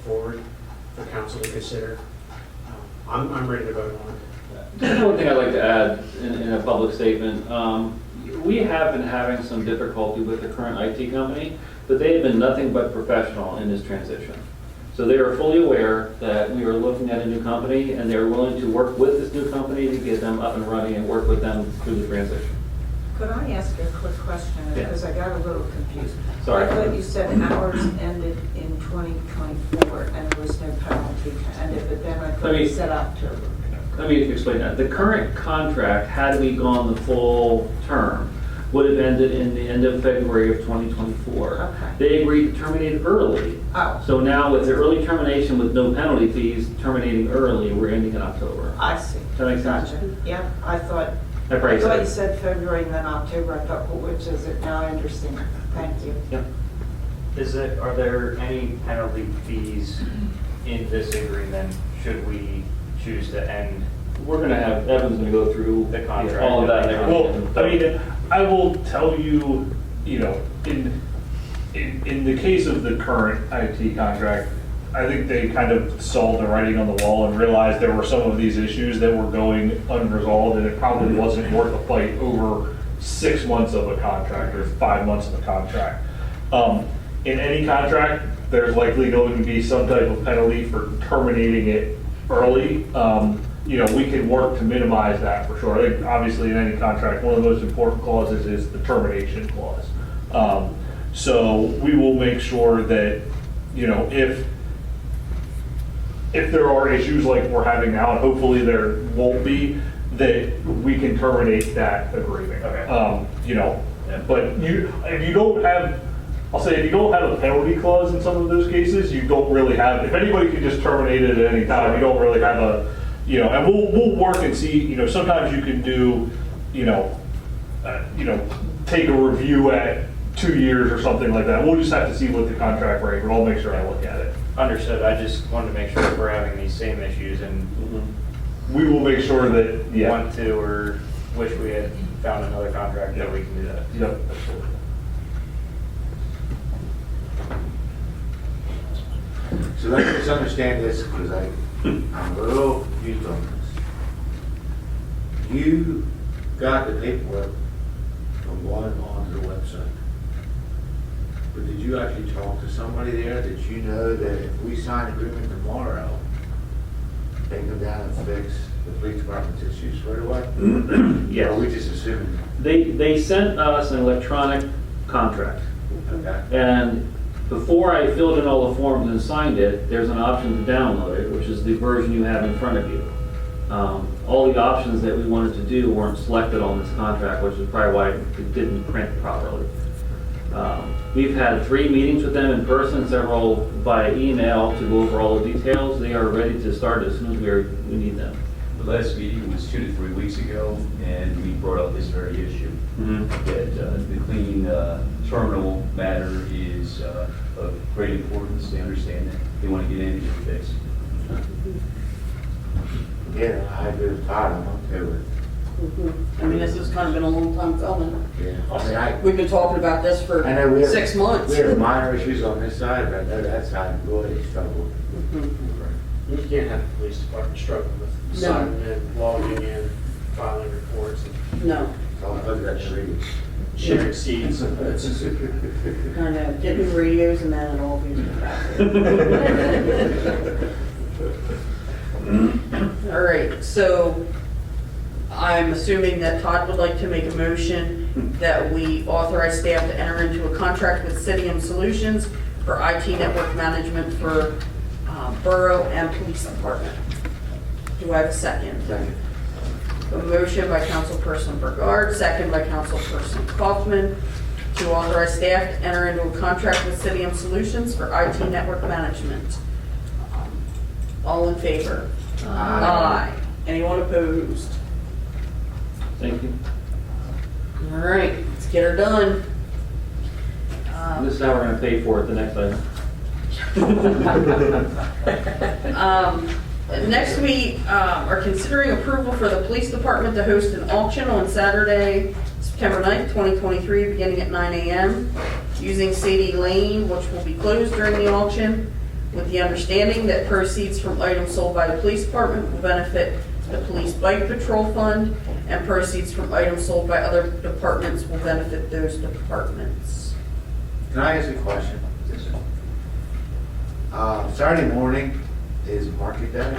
forward for council to consider. I'm ready to vote on it. Just one thing I'd like to add in a public statement. We have been having some difficulty with the current IT company, but they have been nothing but professional in this transition. So they are fully aware that we are looking at a new company, and they're willing to work with this new company to get them up and running and work with them through the transition. Could I ask a quick question, Yeah. because I got a little confused? Sorry. I thought you said hours ended in 2024 and there was no penalty to end it, but then I thought you said October. Let me explain that. The current contract, had we gone the full term, would have ended in the end of February of 2024. Okay. They agreed to terminate early. Oh, So now with the early termination with no penalty fees, terminating early, we're ending in October. I see. Does that make sense? Gotcha. Yep, I thought Probably you said- said February and then October. I thought, well, which is it? Now I understand. Thank you. Are there any penalty fees in this agreement should we choose to end? We're gonna have, Evan's gonna go through The contract. all of that. and Well, everything. I mean, I will tell you, you know, in the case of the current IT contract, I think they kind of saw the writing on the wall and realized there were some of these issues that were going unresolved, and it probably wasn't worth a fight over 6 months of a contract or 5 months of a contract. In any contract, there's likely going to be some type of penalty for terminating it early. You know, we can work to minimize that for sure. I think obviously in any contract, one of the most important clauses is the termination clause. So we will make sure that, you know, if there are issues like we're having now, and hopefully there won't be, that we can terminate that agreement. Okay. You know, but if you don't have, I'll say, if you don't have a penalty clause in some of those cases, you don't really have, if anybody can just terminate it at any time, you don't really have a, you know, and we'll work and see, you know, sometimes you can do, take a review at 2 years or something like that. We'll just have to see what the contract rate, but I'll make sure I look at it. Understood, I just wanted to make sure if we're having these same issues and We will make sure that, yeah. want to or wish we had found another contract that we can do that. Yep, absolutely. So let's just understand this, because I'm a little confused on this. You got the paperwork from going onto the website. But did you actually talk to somebody there that you know that if we sign an agreement tomorrow, they can come down and fix the police department's issues right away? Yes. Or are we just assuming? They sent us an electronic contract. Okay. And before I filled in all the forms and signed it, there's an option to download it, which is the version you have in front of you. All the options that we wanted to do weren't selected on this contract, which is probably why it didn't print properly. We've had 3 meetings with them in person, several via email to go over all the details. They are ready to start as soon as we need them. The last meeting was 2 to 3 weeks ago, and we brought up this very issue. That the clean terminal matter is of great importance. They understand that. They want to get in and get it fixed. Yeah, I agree with Todd, I'm okay with it. I mean, this has kind of been a long time coming. Yeah. I mean, We've been talking about this for I know we have. 6 months. We have minor issues on this side, but I know that side really struggled. You can't have the police department struggling with No. signing in, logging in, filing reports, and No, So I'll look at that tree. sharing seats. kind of getting radios and then it all goes back. All right, so I'm assuming that Todd would like to make a motion that we authorize staff to enter into a contract with Citium Solutions for IT network management for Borough and Police Department. Do I have a second? Second. A motion by Councilperson Burgard, second by Councilperson Kaufman, to authorize staff to enter into a contract with Citium Solutions for IT network management. All in favor? Aye. Anyone opposed? Thank you. All right, let's get her done. This is how we're gonna pay for it the next item. Next, we are considering approval for the police department to host an auction on Saturday, September 9th, 2023, beginning at 9 a.m. using Sadie Lane, which will be closed during the auction, with the understanding that proceeds from items sold by the police department will benefit the police bike patrol fund, and proceeds from items sold by other departments will benefit those departments. Can I ask a question? Saturday morning is market day.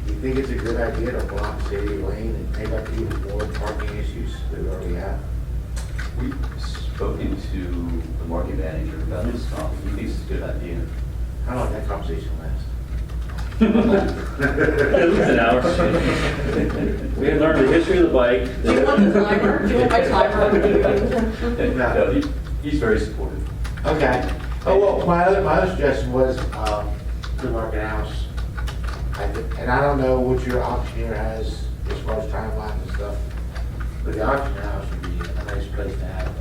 Do you think it's a good idea to block Sadie Lane and make up even more parking issues that we already have? We've spoken to the market manager about this topic. He thinks it's a good idea. How long did that conversation last? At least an hour. We had learned the history of the bike. Do you want the timer? Do you want my timer? No, he's very supportive. Okay. Oh, well, my other suggestion was, the market house. And I don't know what your auctioneer has as far as timelines and stuff, but the auction house would be a nice place to have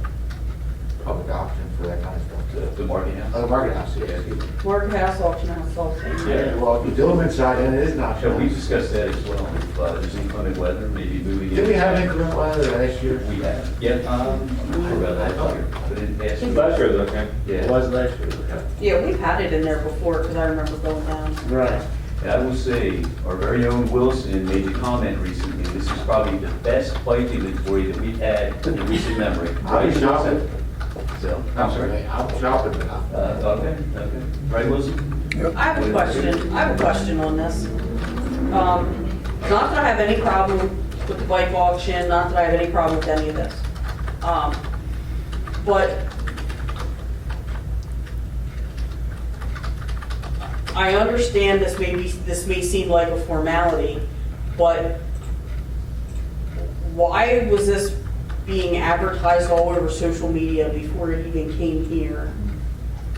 public auction for that kind of stuff too. The market house. Oh, the market house, yeah, excuse me. Market house, auction house, all things. Yeah, well, if you do them inside, then it is an auction So we house. discussed that as well. If there's inclement weather, maybe moving. Did we have inclement weather last year? We have. Yeah, I'm not sure about that year, but in past years. Last year was okay. It Yeah. was last year, okay. Yeah, we've had it in there before, because I remember going down. Right. And I will say, our very own Wilson made a comment recently, this is probably the best bike inventory that we've had in recent memory. I'll be shopping. So, I'm sorry, I'm shopping, but I'm. okay. Right, Wilson? I have a question on this. Not that I have any problem with the bike auction, not that I have any problem with any of this. But I understand this may seem like a formality, but why was this being advertised all over social media before it even came here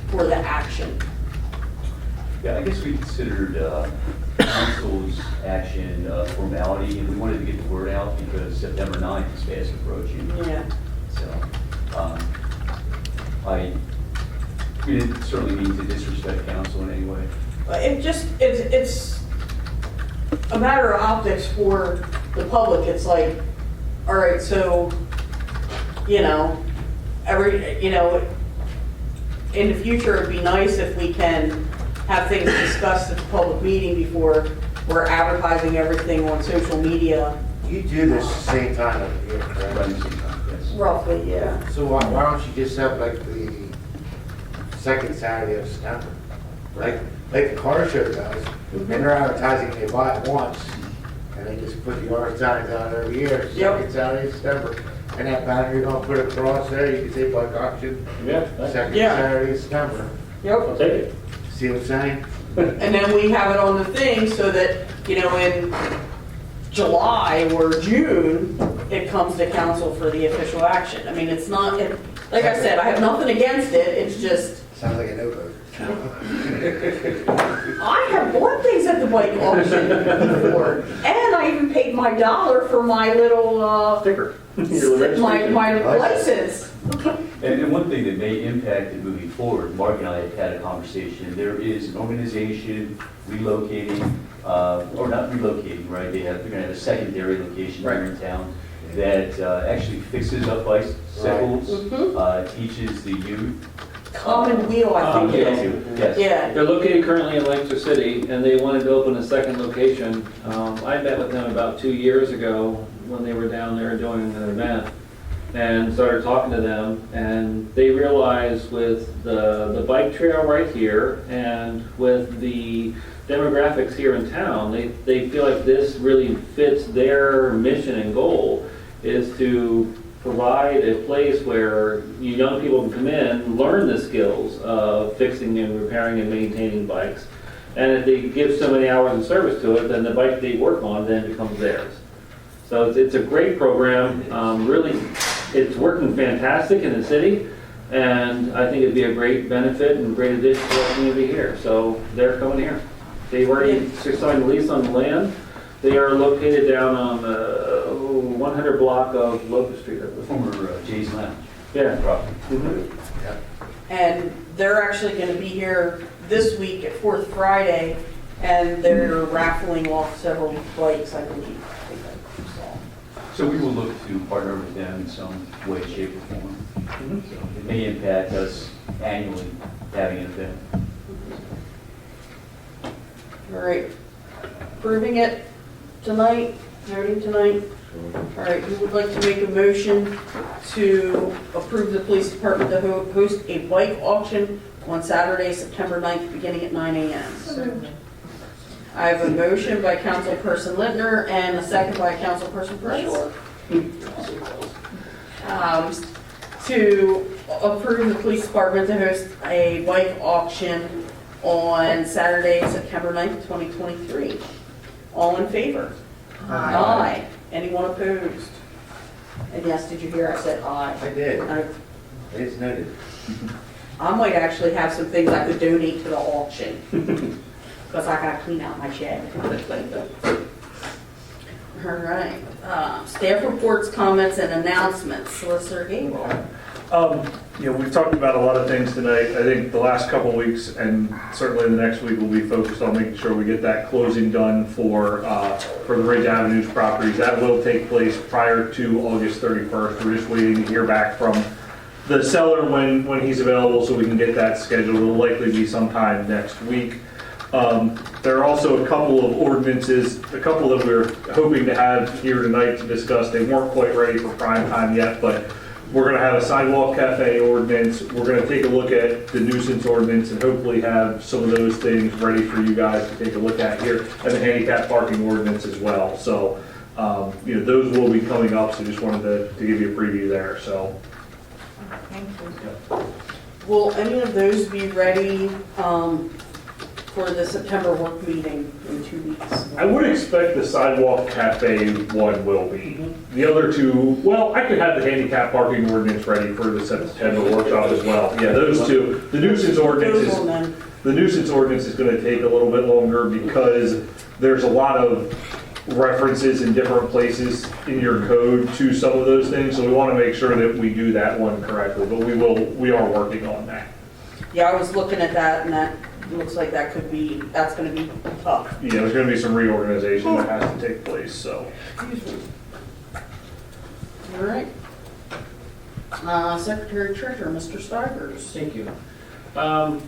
for the action? Yeah, I guess we considered council's action formality, and we wanted to get the word out because September 9th is fast approaching. Yeah. So, we didn't certainly mean to disrespect council in any way. It's a matter of optics for the public. It's like, all right, so, in the future, it'd be nice if we can have things discussed at the public meeting before we're advertising everything on social media. You do this the same time of year, correct? Right, yes. Roughly, yeah. So why don't you just have like the second Saturday of September? Like the car show does, and they're advertising, they buy it once, and they just put the yard signs out every year, second Saturday of September. And that banner you're gonna put across there, you can say bike auction, Yeah, second Yeah. Saturday of September. I'll take it. See what I'm saying? And then we have it on the thing so that, in July or June, it comes to council for the official action. I mean, it's not, like I said, I have nothing against it, it's just, Sounds like a no vote. I have bought things at the bike auction before, and I even paid my $1 for my little, Sticker. my license. And one thing that may impact it moving forward, Mark and I have had a conversation, there is an organization relocating, or not relocating, right? They're gonna have a secondary location here in town that actually fixes up bicycles, teaches the youth. Common Wheel, I think it is. Yes. Yeah. They're located currently in Lancaster City, and they wanted to open a second location. I met with them about 2 years ago when they were down there doing an event, and started talking to them, and they realized with the bike trail right here, and with the demographics here in town, they feel like this really fits their mission and goal, is to provide a place where you young people can come in, learn the skills of fixing and repairing and maintaining bikes. And if they give so many hours of service to it, then the bike they work on then becomes theirs. So it's a great program. Really, it's working fantastic in the city, and I think it'd be a great benefit and great addition to our community here. So they're coming here. They've already signed the lease on the land. They are located down on the 100 block of Locust Street. The former Jay's Lounge. Yeah. Property. And they're actually gonna be here this week at Fourth Friday, and they're raffling off several bikes, I believe. I think I saw. So we will look to partner with them in some way, shape, or form. So it may impact us annually having an event. All right, approving it tonight, voting tonight. All right, who would like to make a motion to approve the police department to host a bike auction on Saturday, September 9th, beginning at 9 a.m.? I have a motion by Councilperson Littner and a second by Councilperson Price. To approve the police department to host a bike auction on Saturday, September 9th, 2023. All in favor? Aye. Anyone opposed? And yes, did you hear I said aye? I did. It's noted. I might actually have some things I could donate to the auction, because I gotta clean out my shed. All right, staff reports, comments, and announcements. Solicitor Gable. We've talked about a lot of things tonight. I think the last couple of weeks, and certainly the next week, will be focused on making sure we get that closing done for the Ridge Avenues properties. That will take place prior to August 31st. We're just waiting to hear back from the seller when he's available, so we can get that scheduled. It'll likely be sometime next week. There are also a couple of ordinances, a couple that we're hoping to have here tonight to discuss. They weren't quite ready for prime time yet, but we're going to have a sidewalk cafe ordinance. We're going to take a look at the nuisance ordinance and hopefully have some of those things ready for you guys to take a look at here, and the handicap parking ordinance as well. So, those will be coming up, so just wanted to give you a preview there. So, Thank you. Will any of those be ready for the September work meeting in 2 weeks? I would expect the sidewalk cafe one will be. The other two, well, I could have the handicap parking ordinance ready for the September workshop as well. Yeah, those two. The nuisance ordinance is going to take a little bit longer because there's a lot of references in different places in your code to some of those things, so we want to make sure that we do that one correctly, but we are working on that. Yeah, I was looking at that, and that looks like that's going to be tough. Yeah, there's going to be some reorganization that has to take place, so. All right. Secretary Treasurer, Mr. Stivers. Thank you. On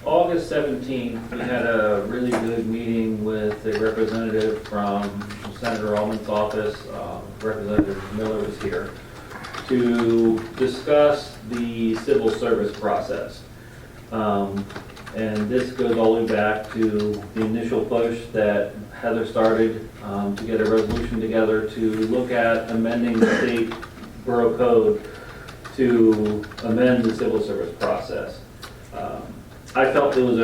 August 17th, we had a really good meeting with a representative from Senator Allman's office. Representative Miller was here to discuss the civil service process. And this goes all the way back to the initial push that Heather started to get a resolution together to look at amending the state borough code to amend the civil service process. I felt it was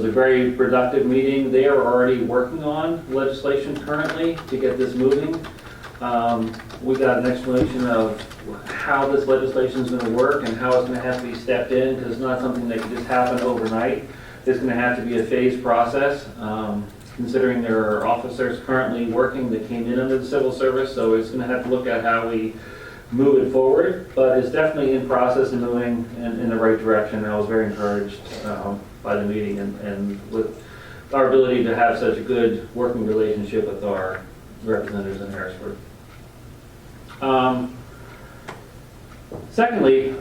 a very productive meeting. They are already working on legislation currently to get this moving. We got an explanation of how this legislation is going to work and how it's going to have to be stepped in, because it's not something that can just happen overnight. It's going to have to be a phased process, considering there are officers currently working that came in under the civil service, so it's going to have to look at how we move it forward, but it's definitely in process and moving in the right direction. I was very encouraged by the meeting and with our ability to have such a good working relationship with our representatives in Harrisburg. Secondly,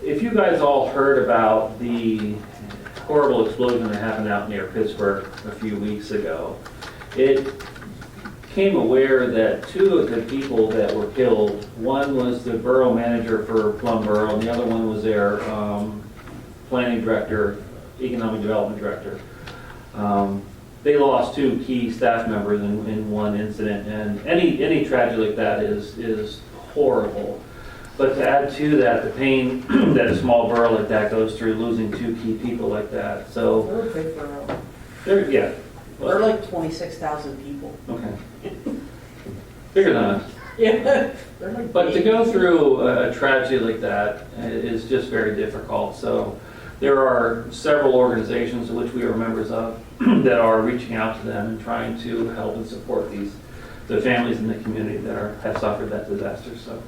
if you guys all heard about the horrible explosion that happened out near Pittsburgh a few weeks ago, it became aware that two of the people that were killed, one was the borough manager for Plum Borough, and the other one was their planning director, economic development director. They lost two key staff members in one incident, and any tragedy like that is horrible. But to add to that, the pain that a small borough like that goes through, losing two key people like that. So, They're a big borough. yeah. They're like 26,000 people. Okay. Bigger than us. Yeah. They're like But to big. go through a tragedy like that is just very difficult. So there are several organizations in which we are members of that are reaching out to them and trying to help and support the families in the community that have suffered that disaster. So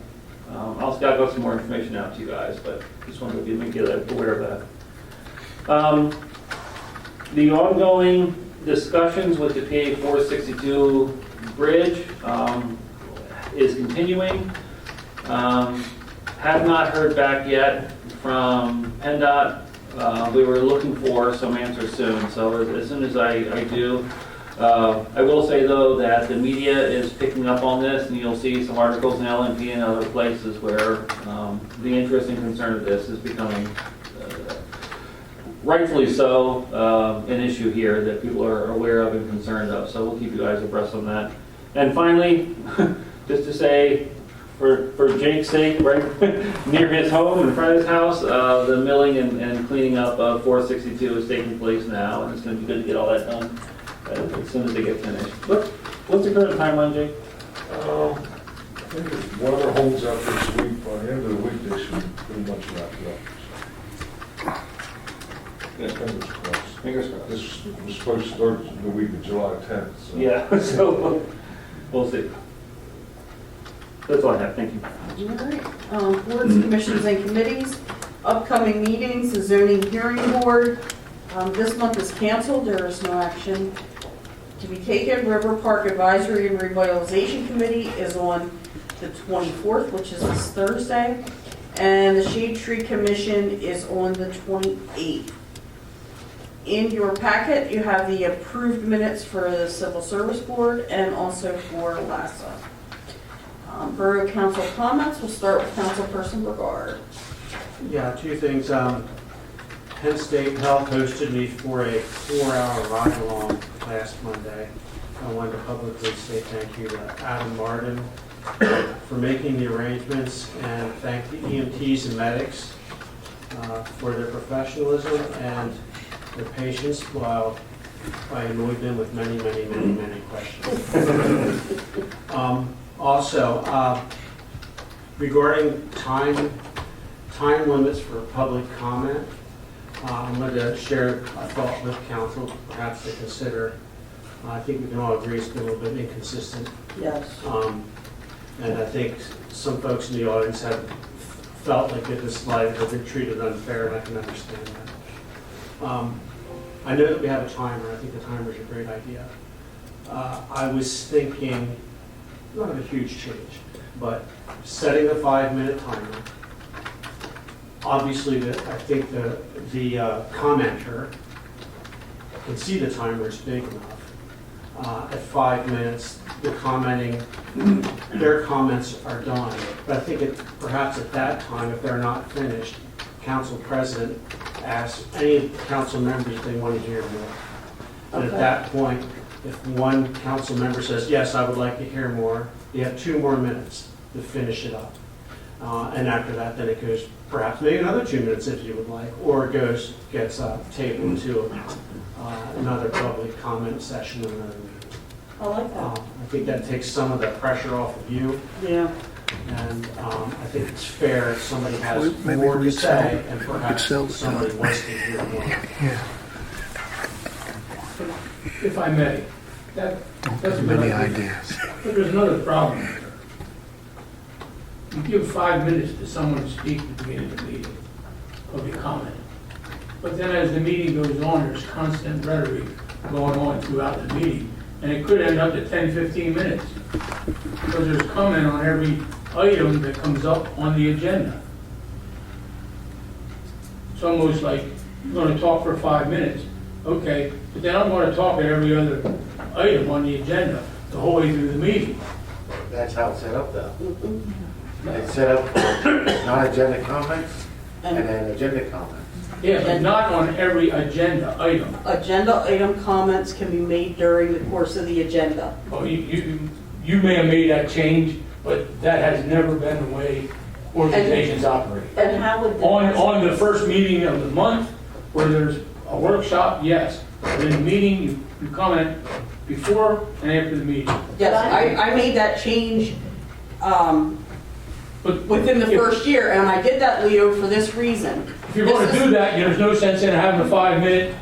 I'll got some more information out to you guys, but just wanted to get aware of that. The ongoing discussions with the PA 462 bridge is continuing. Have not heard back yet from PennDOT. We were looking for some answers soon, so as soon as I do. I will say though that the media is picking up on this, and you'll see some articles in LNP and other places where the interest and concern of this is becoming rightfully so, an issue here that people are aware of and concerned of. So we'll keep you guys abreast on that. And finally, just to say, for Jake's sake, right near his home, in front of his house, the milling and cleaning up of 462 is taking place now, and it's going to be good to get all that done as soon as they get finished. What's the current timeline, Jake? I think if whatever holds out this week, by the end of the week, they should pretty much wrap it up. Fingers crossed. Fingers crossed. This was supposed to start the week of July 10th, so. Yeah, so we'll see. That's all I have. Thank you. All right. Boards, commissions, and committees. Upcoming meetings, the zoning hearing board. This month is canceled. There is no action to be taken. River Park Advisory and Revitalization Committee is on the 24th, which is this Thursday. And the Shade Tree Commission is on the 28th. In your packet, you have the approved minutes for the Civil Service Board and also for LASSA. Borough Council comments. We'll start with Councilperson Brigard. Yeah, two things. Penn State Health hosted me for a 4-hour ride-along last Monday. I wanted to publicly say thank you to Adam Martin for making the arrangements, and thank the EMTs and medics for their professionalism and their patience while I annoyed them with many questions. Also, regarding time limits for public comment, I'm going to share a thought with council, perhaps to consider. I think we can all agree it's been a little bit inconsistent. Yes. And I think some folks in the audience have felt like this life has been treated unfair, and I can understand that. I know that we have a timer. I think the timer is a great idea. I was thinking, not a huge change, but setting a 5-minute timer. Obviously, I think the commenter can see the timer is big enough. At 5 minutes, the commenting, their comments are done. But I think perhaps at that time, if they're not finished, council president asks any council members if they want to hear more. And at that point, if one council member says, yes, I would like to hear more, you have 2 more minutes to finish it up. And after that, then it goes perhaps maybe another 2 minutes if you would like, or it gets tabled to another public comment session in another meeting. I like that. I think that takes some of the pressure off of you, Yeah. and I think it's fair if somebody has more to say, and perhaps somebody wants to hear more. If I may, that's a good idea. But there's another problem. You give 5 minutes to someone to speak at the beginning of the meeting, public comment. But then as the meeting goes on, there's constant rhetoric going on throughout the meeting. And it could end up to 10, 15 minutes. Because there's comment on every item that comes up on the agenda. It's almost like you're going to talk for 5 minutes. Okay, but then I'm going to talk at every other item on the agenda the whole way through the meeting. That's how it's set up though. It's set up for non-agenda comments and then agenda comments. Yeah, but not on every agenda item. Agenda item comments can be made during the course of the agenda. Oh, you may have made that change, but that has never been the way organizations operate. And how would the... On the first meeting of the month, where there's a workshop, yes. But in the meeting, you comment before and after the meeting. Yes, I made that change But within the first year, and I did that, Leo, for this reason. if you're going to do that, there's no sense in having a 5-minute.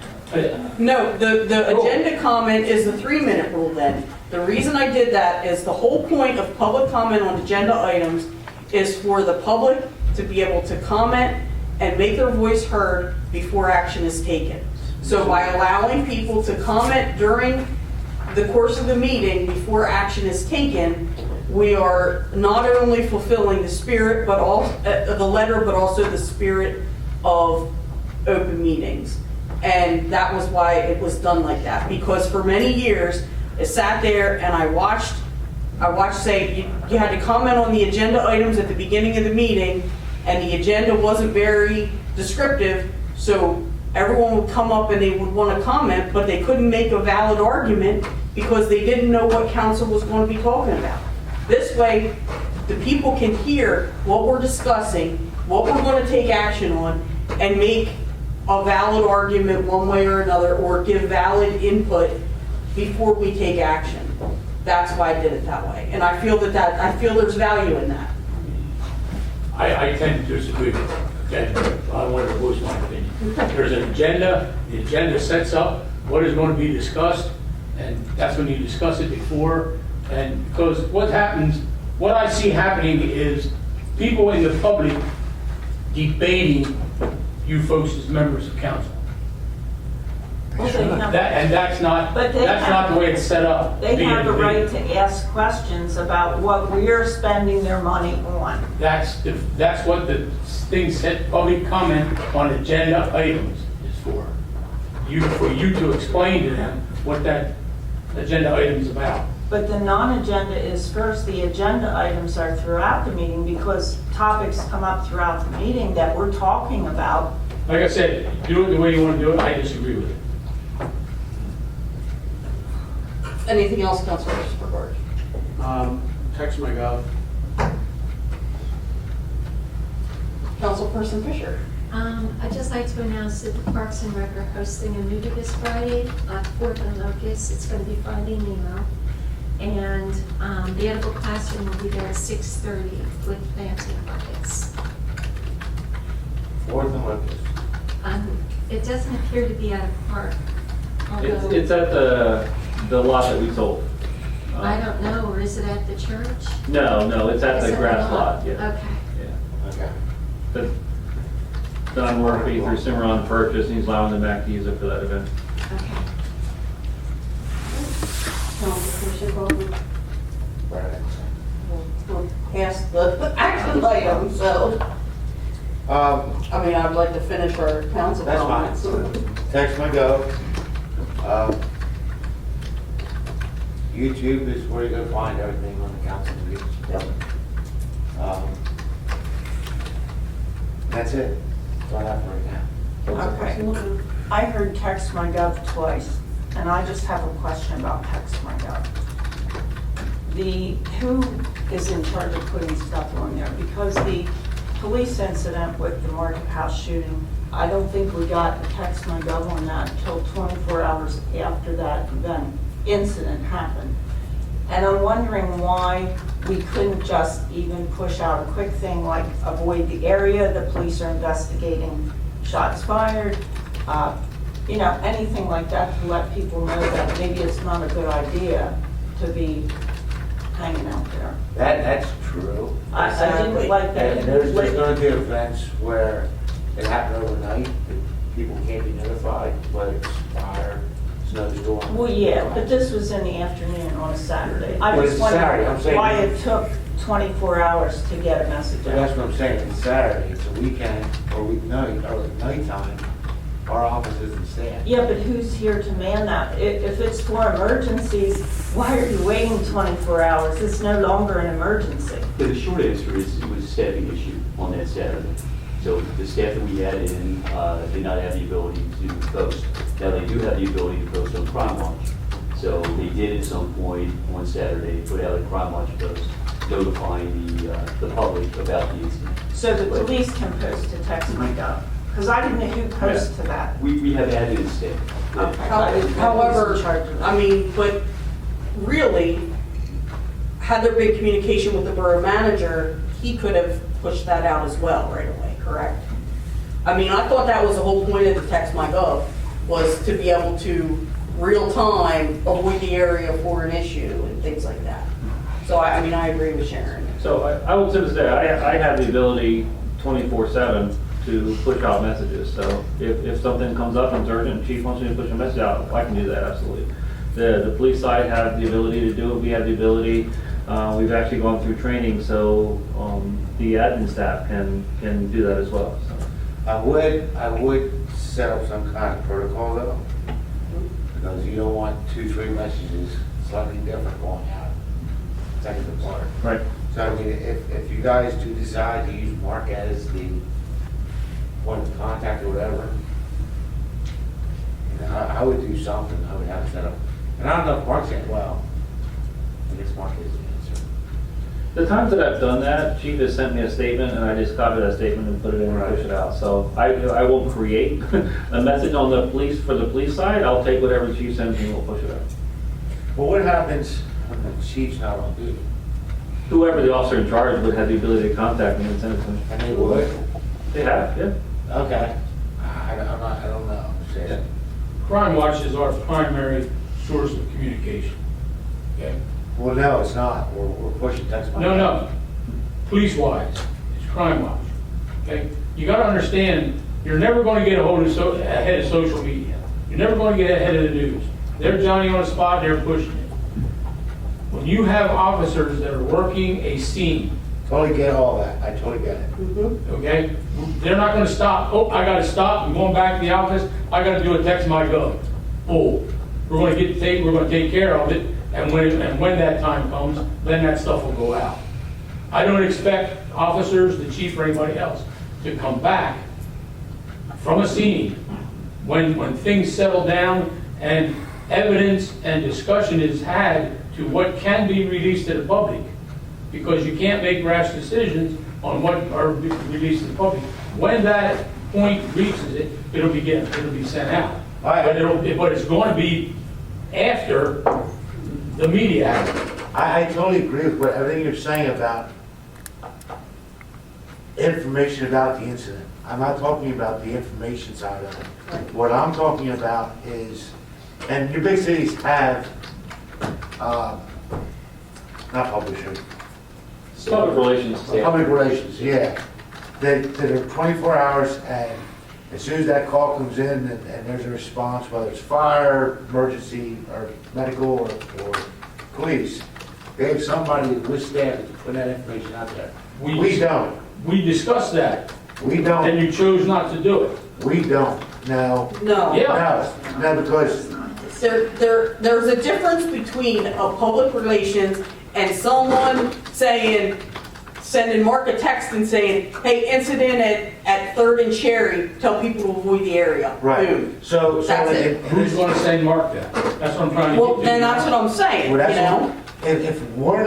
No, the agenda comment is the 3-minute rule then. The reason I did that is the whole point of public comment on agenda items is for the public to be able to comment and make their voice heard before action is taken. So by allowing people to comment during the course of the meeting before action is taken, we are not only fulfilling the spirit, but also the letter, but also the spirit of open meetings. And that was why it was done like that. Because for many years, it sat there and I watched say, you had to comment on the agenda items at the beginning of the meeting, and the agenda wasn't very descriptive, so everyone would come up and they would want to comment, but they couldn't make a valid argument because they didn't know what council was going to be talking about. This way, the people can hear what we're discussing, what we're going to take action on, and make a valid argument one way or another, or give valid input before we take action. That's why I did it that way. And I feel I feel there's value in that. I tend to disagree with that. I wanted to voice my opinion. There's an agenda, the agenda sets up what is going to be discussed, and that's when you discuss it before. And because what I see happening is people in the public debating you folks as members of council. That's not the way it's set up. They have a right to ask questions about what we're spending their money on. That's what the thing said, public comment on agenda items is for. For you to explain to them what that agenda item is about. But the non-agenda is first. The agenda items are throughout the meeting because topics come up throughout the meeting that we're talking about. Like I said, do it the way you want to do it. I disagree with it. Anything else, Councilor Burgard? Text my gov. Councilperson Fisher? I'd just like to announce that the Parks and Rec are hosting a nudibus Friday at 4th and Locust. It's going to be Friday in Nemo. And the edible classroom will be there at 6:30 with fancy buckets. 4th and Locust. It doesn't appear to be at a park. Although, It's at the lot that we sold. I don't know, or is it at the church? No, it's at It's the at grass lot, yeah. Okay. Yeah. Okay. But Don Murphy through Cimarron purchased, and he's allowing them back to use it for that event. Okay. Councilperson Baldwin? We're past the action item, so, I mean, I'd like to finish our council That's comments. fine. Text my gov. YouTube is where you're gonna find everything on the council meetings. Yep. That's it. That's all I have for right now. Okay. I heard text my gov twice, and I just have a question about text my gov. Who is in charge of putting stuff on there? Because the police incident with the Market House shooting, I don't think we got a text my gov on that until 24 hours after that incident happened. And I'm wondering why we couldn't just even push out a quick thing like avoid the area, the police are investigating shots fired, anything like that to let people know that maybe it's not a good idea to be hanging out there. That's true. I didn't like that. And there's gonna be events where it happened overnight, that people can't be notified, whether it's fire, snowstorm. Well, yeah, but this was in the afternoon on a Saturday. I But was it's Saturday, I'm wondering saying- why it took 24 hours to get a message So out. that's what I'm saying, it's Saturday, it's a weekend, or weeknight, or like nighttime, our office isn't staffed. Yeah, but who's here to man that? If it's for emergencies, why are you waiting 24 hours? It's no longer an emergency. But the short answer is it was a staffing issue on that Saturday. So the staff that we had in did not have the ability to post. Now they do have the ability to post on Crime Watch. So they did at some point on Saturday put out a Crime Watch post notifying the public about the incident. So the police can post to text my gov. Because I didn't know who posts to that. We have added a staff. Okay. I didn't know who was in charge of that. But really, had there been communication with the borough manager, he could have pushed that out as well right away, correct? I thought that was the whole point of the Text My Gov, was to be able to real time avoid the area for an issue and things like that. So I agree with Sharon. So I would say this day, I have the ability 24/7 to push out messages. So if something comes up and it's urgent, chief wants me to push a message out, I can do that, absolutely. The police side have the ability to do it. We have the ability, we've actually gone through training, so the admin staff can do that as well. So. I would set up some kind of protocol though, because you don't want 2-3 messages slightly different going out. Second apart. Right. So if you guys do decide to use Mark as the point of contact or whatever, I would do something, I would have it set up. And I don't know if Mark's saying, well, I guess Mark is the answer. The times that I've done that, chief has sent me a statement and I just copy that statement and put it in and push it out. So I won't create a message on the police, for the police side. I'll take whatever the chief sends me and we'll push it out. Well, what happens when the chief's not on duty? Whoever the officer in charge would have the ability to contact me and send it to me. And they would? They have, yeah. Okay. I don't know. I'm saying. Crime Watch is our primary source of communication. Okay? Well, no, it's not. We're pushing text. No. Police-wise, it's Crime Watch. Okay? You got to understand, you're never going to get a hold of ahead of social media. You're never going to get ahead of the news. They're Johnny on the spot, they're pushing it. When you have officers that are working a scene, Totally get all that. I totally get it. okay? They're not going to stop. Oh, I got to stop. I'm going back to the office. I got to do a Text My Gov. Oh, we're going to we're going to take care of it. And when that time comes, then that stuff will go out. I don't expect officers, the chief or anybody else, to come back from a scene when things settle down and evidence and discussion is had to what can be released to the public. Because you can't make rash decisions on what are released to the public. When that point reaches it, it'll be sent out. But it's going to be after the media. I totally agree with everything you're saying about information about the incident. I'm not talking about the information side of it. What I'm talking about is, and your big cities have, not publishers. Public relations. Public relations, yeah. That are 24 hours, and as soon as that call comes in and there's a response, whether it's fire, emergency, or medical, or police, they have somebody with staff to put that information out there. We don't. We discussed that. We don't. And you chose not to do it. We don't. No. No. Yeah. No, because There's a difference between a public relations and someone sending Mark a text and saying, hey, incident at 3rd and Cherry, tell people to avoid the area. right. Boom. So That's it. Who's going to say Mark that? That's what I'm trying to Well, get to. then that's what I'm saying, Well, you know? if we're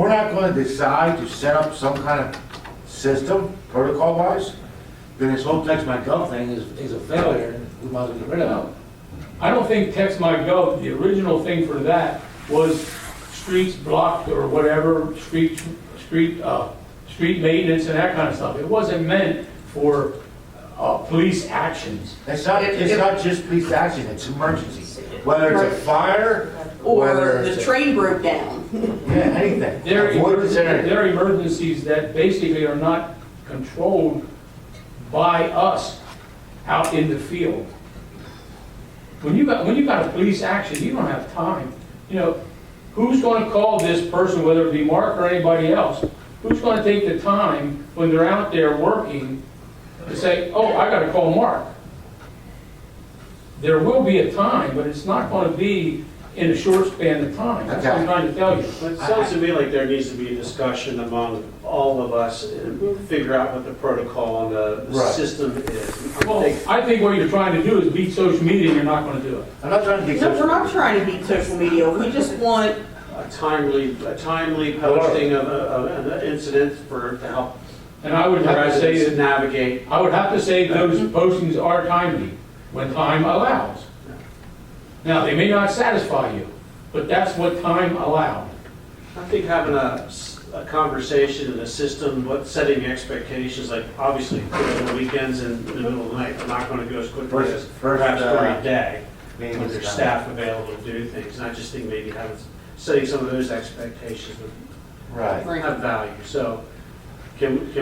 not going to decide to set up some kind of system, protocol-wise, then this whole Text My Gov thing is a failure, and we might as well get rid of it. I don't think Text My Gov, the original thing for that was streets blocked or whatever, street maintenance and that kind of stuff. It wasn't meant for police actions. It's not just police action, it's emergency. Whether it's a fire, whether Or it's the a- train broke down. Yeah, anything. They're Avoid this area. they're emergencies that basically are not controlled by us out in the field. When you got a police action, you don't have time. You know, who's going to call this person, whether it be Mark or anybody else? Who's going to take the time when they're out there working to say, oh, I got to call Mark? There will be a time, but it's not going to be in a short span of time. That's what I'm trying to tell you. It sounds to me like there needs to be a discussion among all of us and figure out what the protocol and the Right. system is. Well, I think what you're trying to do is beat social media, and you're not going to do it. I'm not trying to be. No, we're not trying to beat social media, we just want, A timely posting of an incident to help And I would have to say residents that, navigate. I would have to say those postings are timely, when time allows. Now, they may not satisfy you, but that's what time allowed. I think having a conversation and a system, setting expectations, like obviously on the weekends and in the middle of the night, they're not going to go as quickly as perhaps during the day when there's staff available to do things. And I just think maybe setting some of those expectations would Right. have value. So can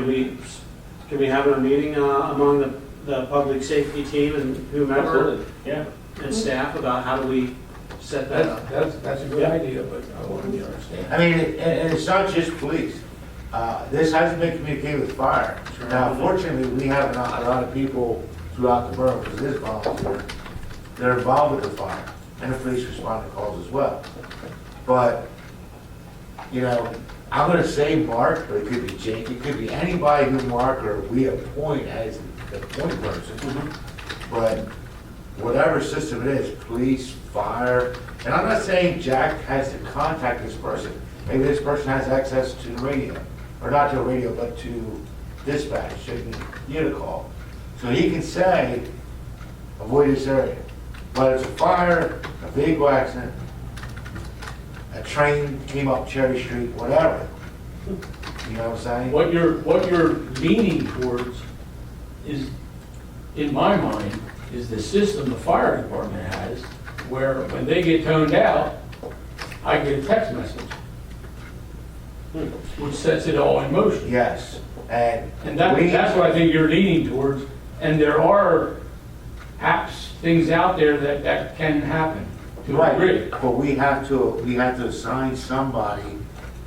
we have a meeting among the public safety team and whomever Absolutely, yeah. and staff about how do we set that up? That's a good idea, but I want to understand. I mean, and it's not just police. This hasn't been communicated with fire. Now, fortunately, we have a lot of people throughout the borough, because it is volunteer, they're involved with the fire, and the police respond to calls as well. But, you know, I'm gonna say Mark, but it could be Jake, it could be anybody who Mark or we appoint as the point person. But whatever system it is, police, fire, and I'm not saying Jack has to contact this person. Maybe this person has access to the radio, or not to the radio, but to dispatch, so he can get a call. So he can say, avoid this area. Whether it's a fire, a vehicle accident, a train came up Cherry Street, whatever. You know what I'm saying? What you're leaning towards is, in my mind, is the system the fire department has, where when they get toned out, I get a text message, which sets it all in motion. Yes, and That's what I think you're leaning towards, and there are apps, things out there that can happen, to a right, degree. but we have to assign somebody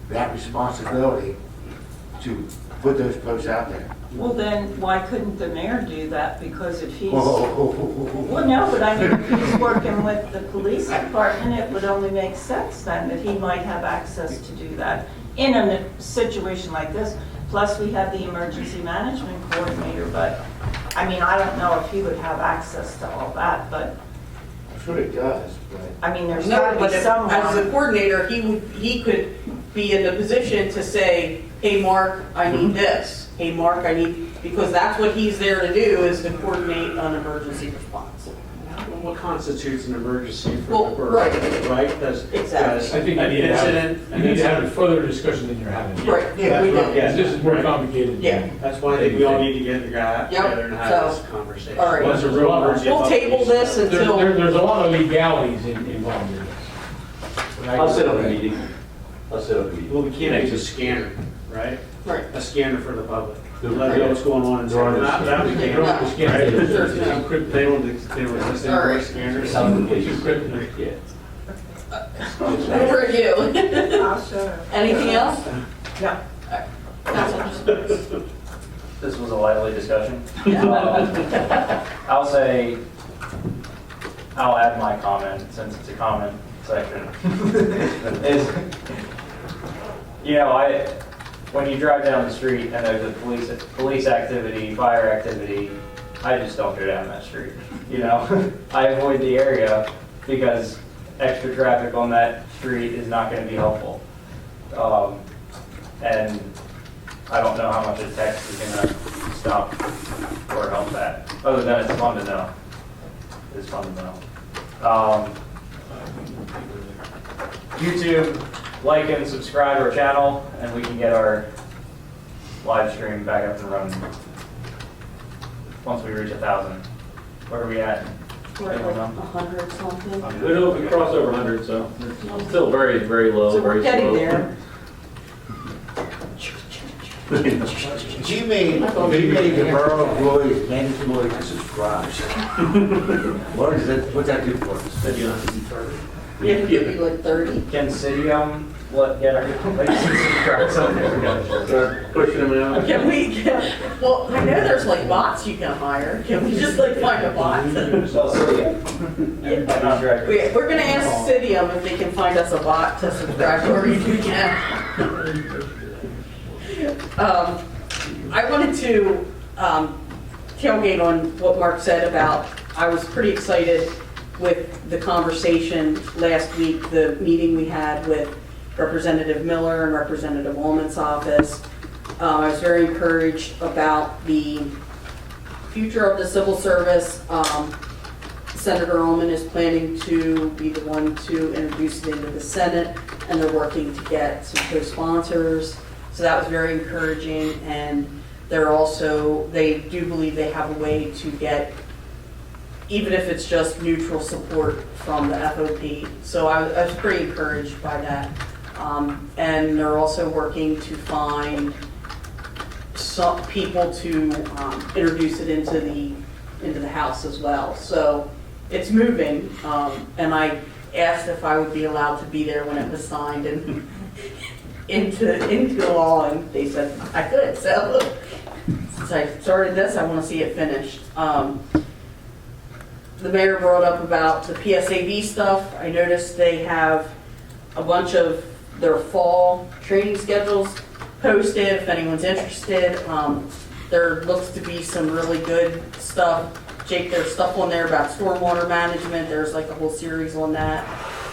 that responsibility to put those posts out there. Well, then, why couldn't the mayor do that? Because if he's, Whoa. well, no, but I mean, if he's working with the police department, it would only make sense then that he might have access to do that in a situation like this. Plus, we have the emergency management coordinator, but, I mean, I don't know if he would have access to all that, but, I'm sure it does, but. I mean, there's no, gotta but be if, as a someone. coordinator, he could be in the position to say, hey, Mark, I need this. Hey, Mark, I need, because that's what he's there to do, is to coordinate an emergency response. What constitutes an emergency for Well, the borough, right. right? Does Exactly. I think an you need to have a incident, further discussion than you're having. Right, Yeah, we do. Because this is more complicated. Yeah. that's why I think we all need to get together and have so, this conversation. all right. What's a real emergency? We'll table this until, There's a lot of legalities involved in this. I'll set up a meeting. Well, we can't use a scanner, right? right. A scanner for the public. Let know what's going on. There are no That we You can't. don't have to scan it. There's no- They don't exist All right. anymore, scanners. It's encrypted. Yeah. Over to you. I'll shut up. Anything else? No. Councilman? This was a lively discussion. Yeah. I'll say, I'll add my comment, since it's a comment section. Is, you know, when you drive down the street and there's a police activity, fire activity, I just don't go down that street, you know? I avoid the area because extra traffic on that street is not gonna be helpful. And I don't know how much a text is gonna stop or help that, other than it's fun to know. It's fun to know. YouTube, like and subscribe to our channel, and we can get our live stream back up and running once we reach 1,000. Where are we at? We're at like 100 something. We know we crossed over 100, so it's still very, very low, So we're very getting slow. there. You made the borough employees mandatory to subscribe. What is that, what's that do for us? We have to give you like 30. Can city get our subscribe something? Start pushing them out. Well, I know there's like bots you can hire. Can we just like find a bot? We're gonna ask Cidium if they can find us a bot to subscribe to our YouTube channel. I wanted to tailgate on what Mark said about, I was pretty excited with the conversation last week, the meeting we had with Representative Miller and Representative Ullman's office. I was very encouraged about the future of the civil service. Senator Ullman is planning to be the one to introduce it into the Senate, and they're working to get some co-sponsors. So that was very encouraging, and they do believe they have a way to get, even if it's just neutral support from the FOP. So I was pretty encouraged by that. And they're also working to find some people to introduce it into the House as well. So it's moving, and I asked if I would be allowed to be there when it was signed and into law, and they said I could. So since I started this, I want to see it finished. The mayor brought up about the PSAB stuff. I noticed they have a bunch of their fall training schedules posted if anyone's interested. There looks to be some really good stuff. Jake, there's stuff on there about stormwater management. There's like a whole series on that.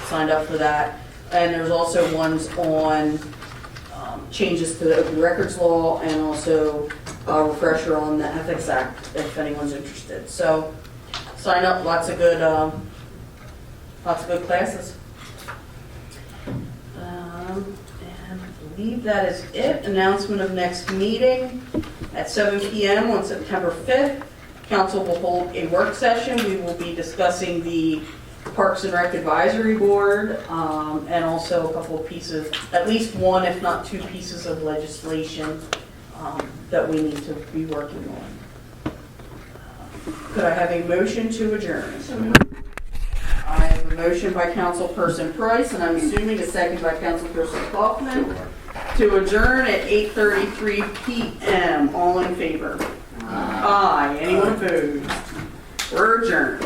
Signed up for that. And there's also ones on changes to the open records law, and also a refresher on the Ethics Act if anyone's interested. So sign up, lots of good classes. And I believe that is it. Announcement of next meeting at 7 p.m. on September 5th. Council will hold a work session. We will be discussing the Parks and Rec Advisory Board, and also a couple of pieces, at least one, if not two pieces of legislation that we need to be working on. Could I have a motion to adjourn? I have a motion by Councilperson Price, and I'm assuming a second by Councilperson Kaufman, to adjourn at 8:33 p.m. All in favor? Aye. Anyone opposed? We're adjourned.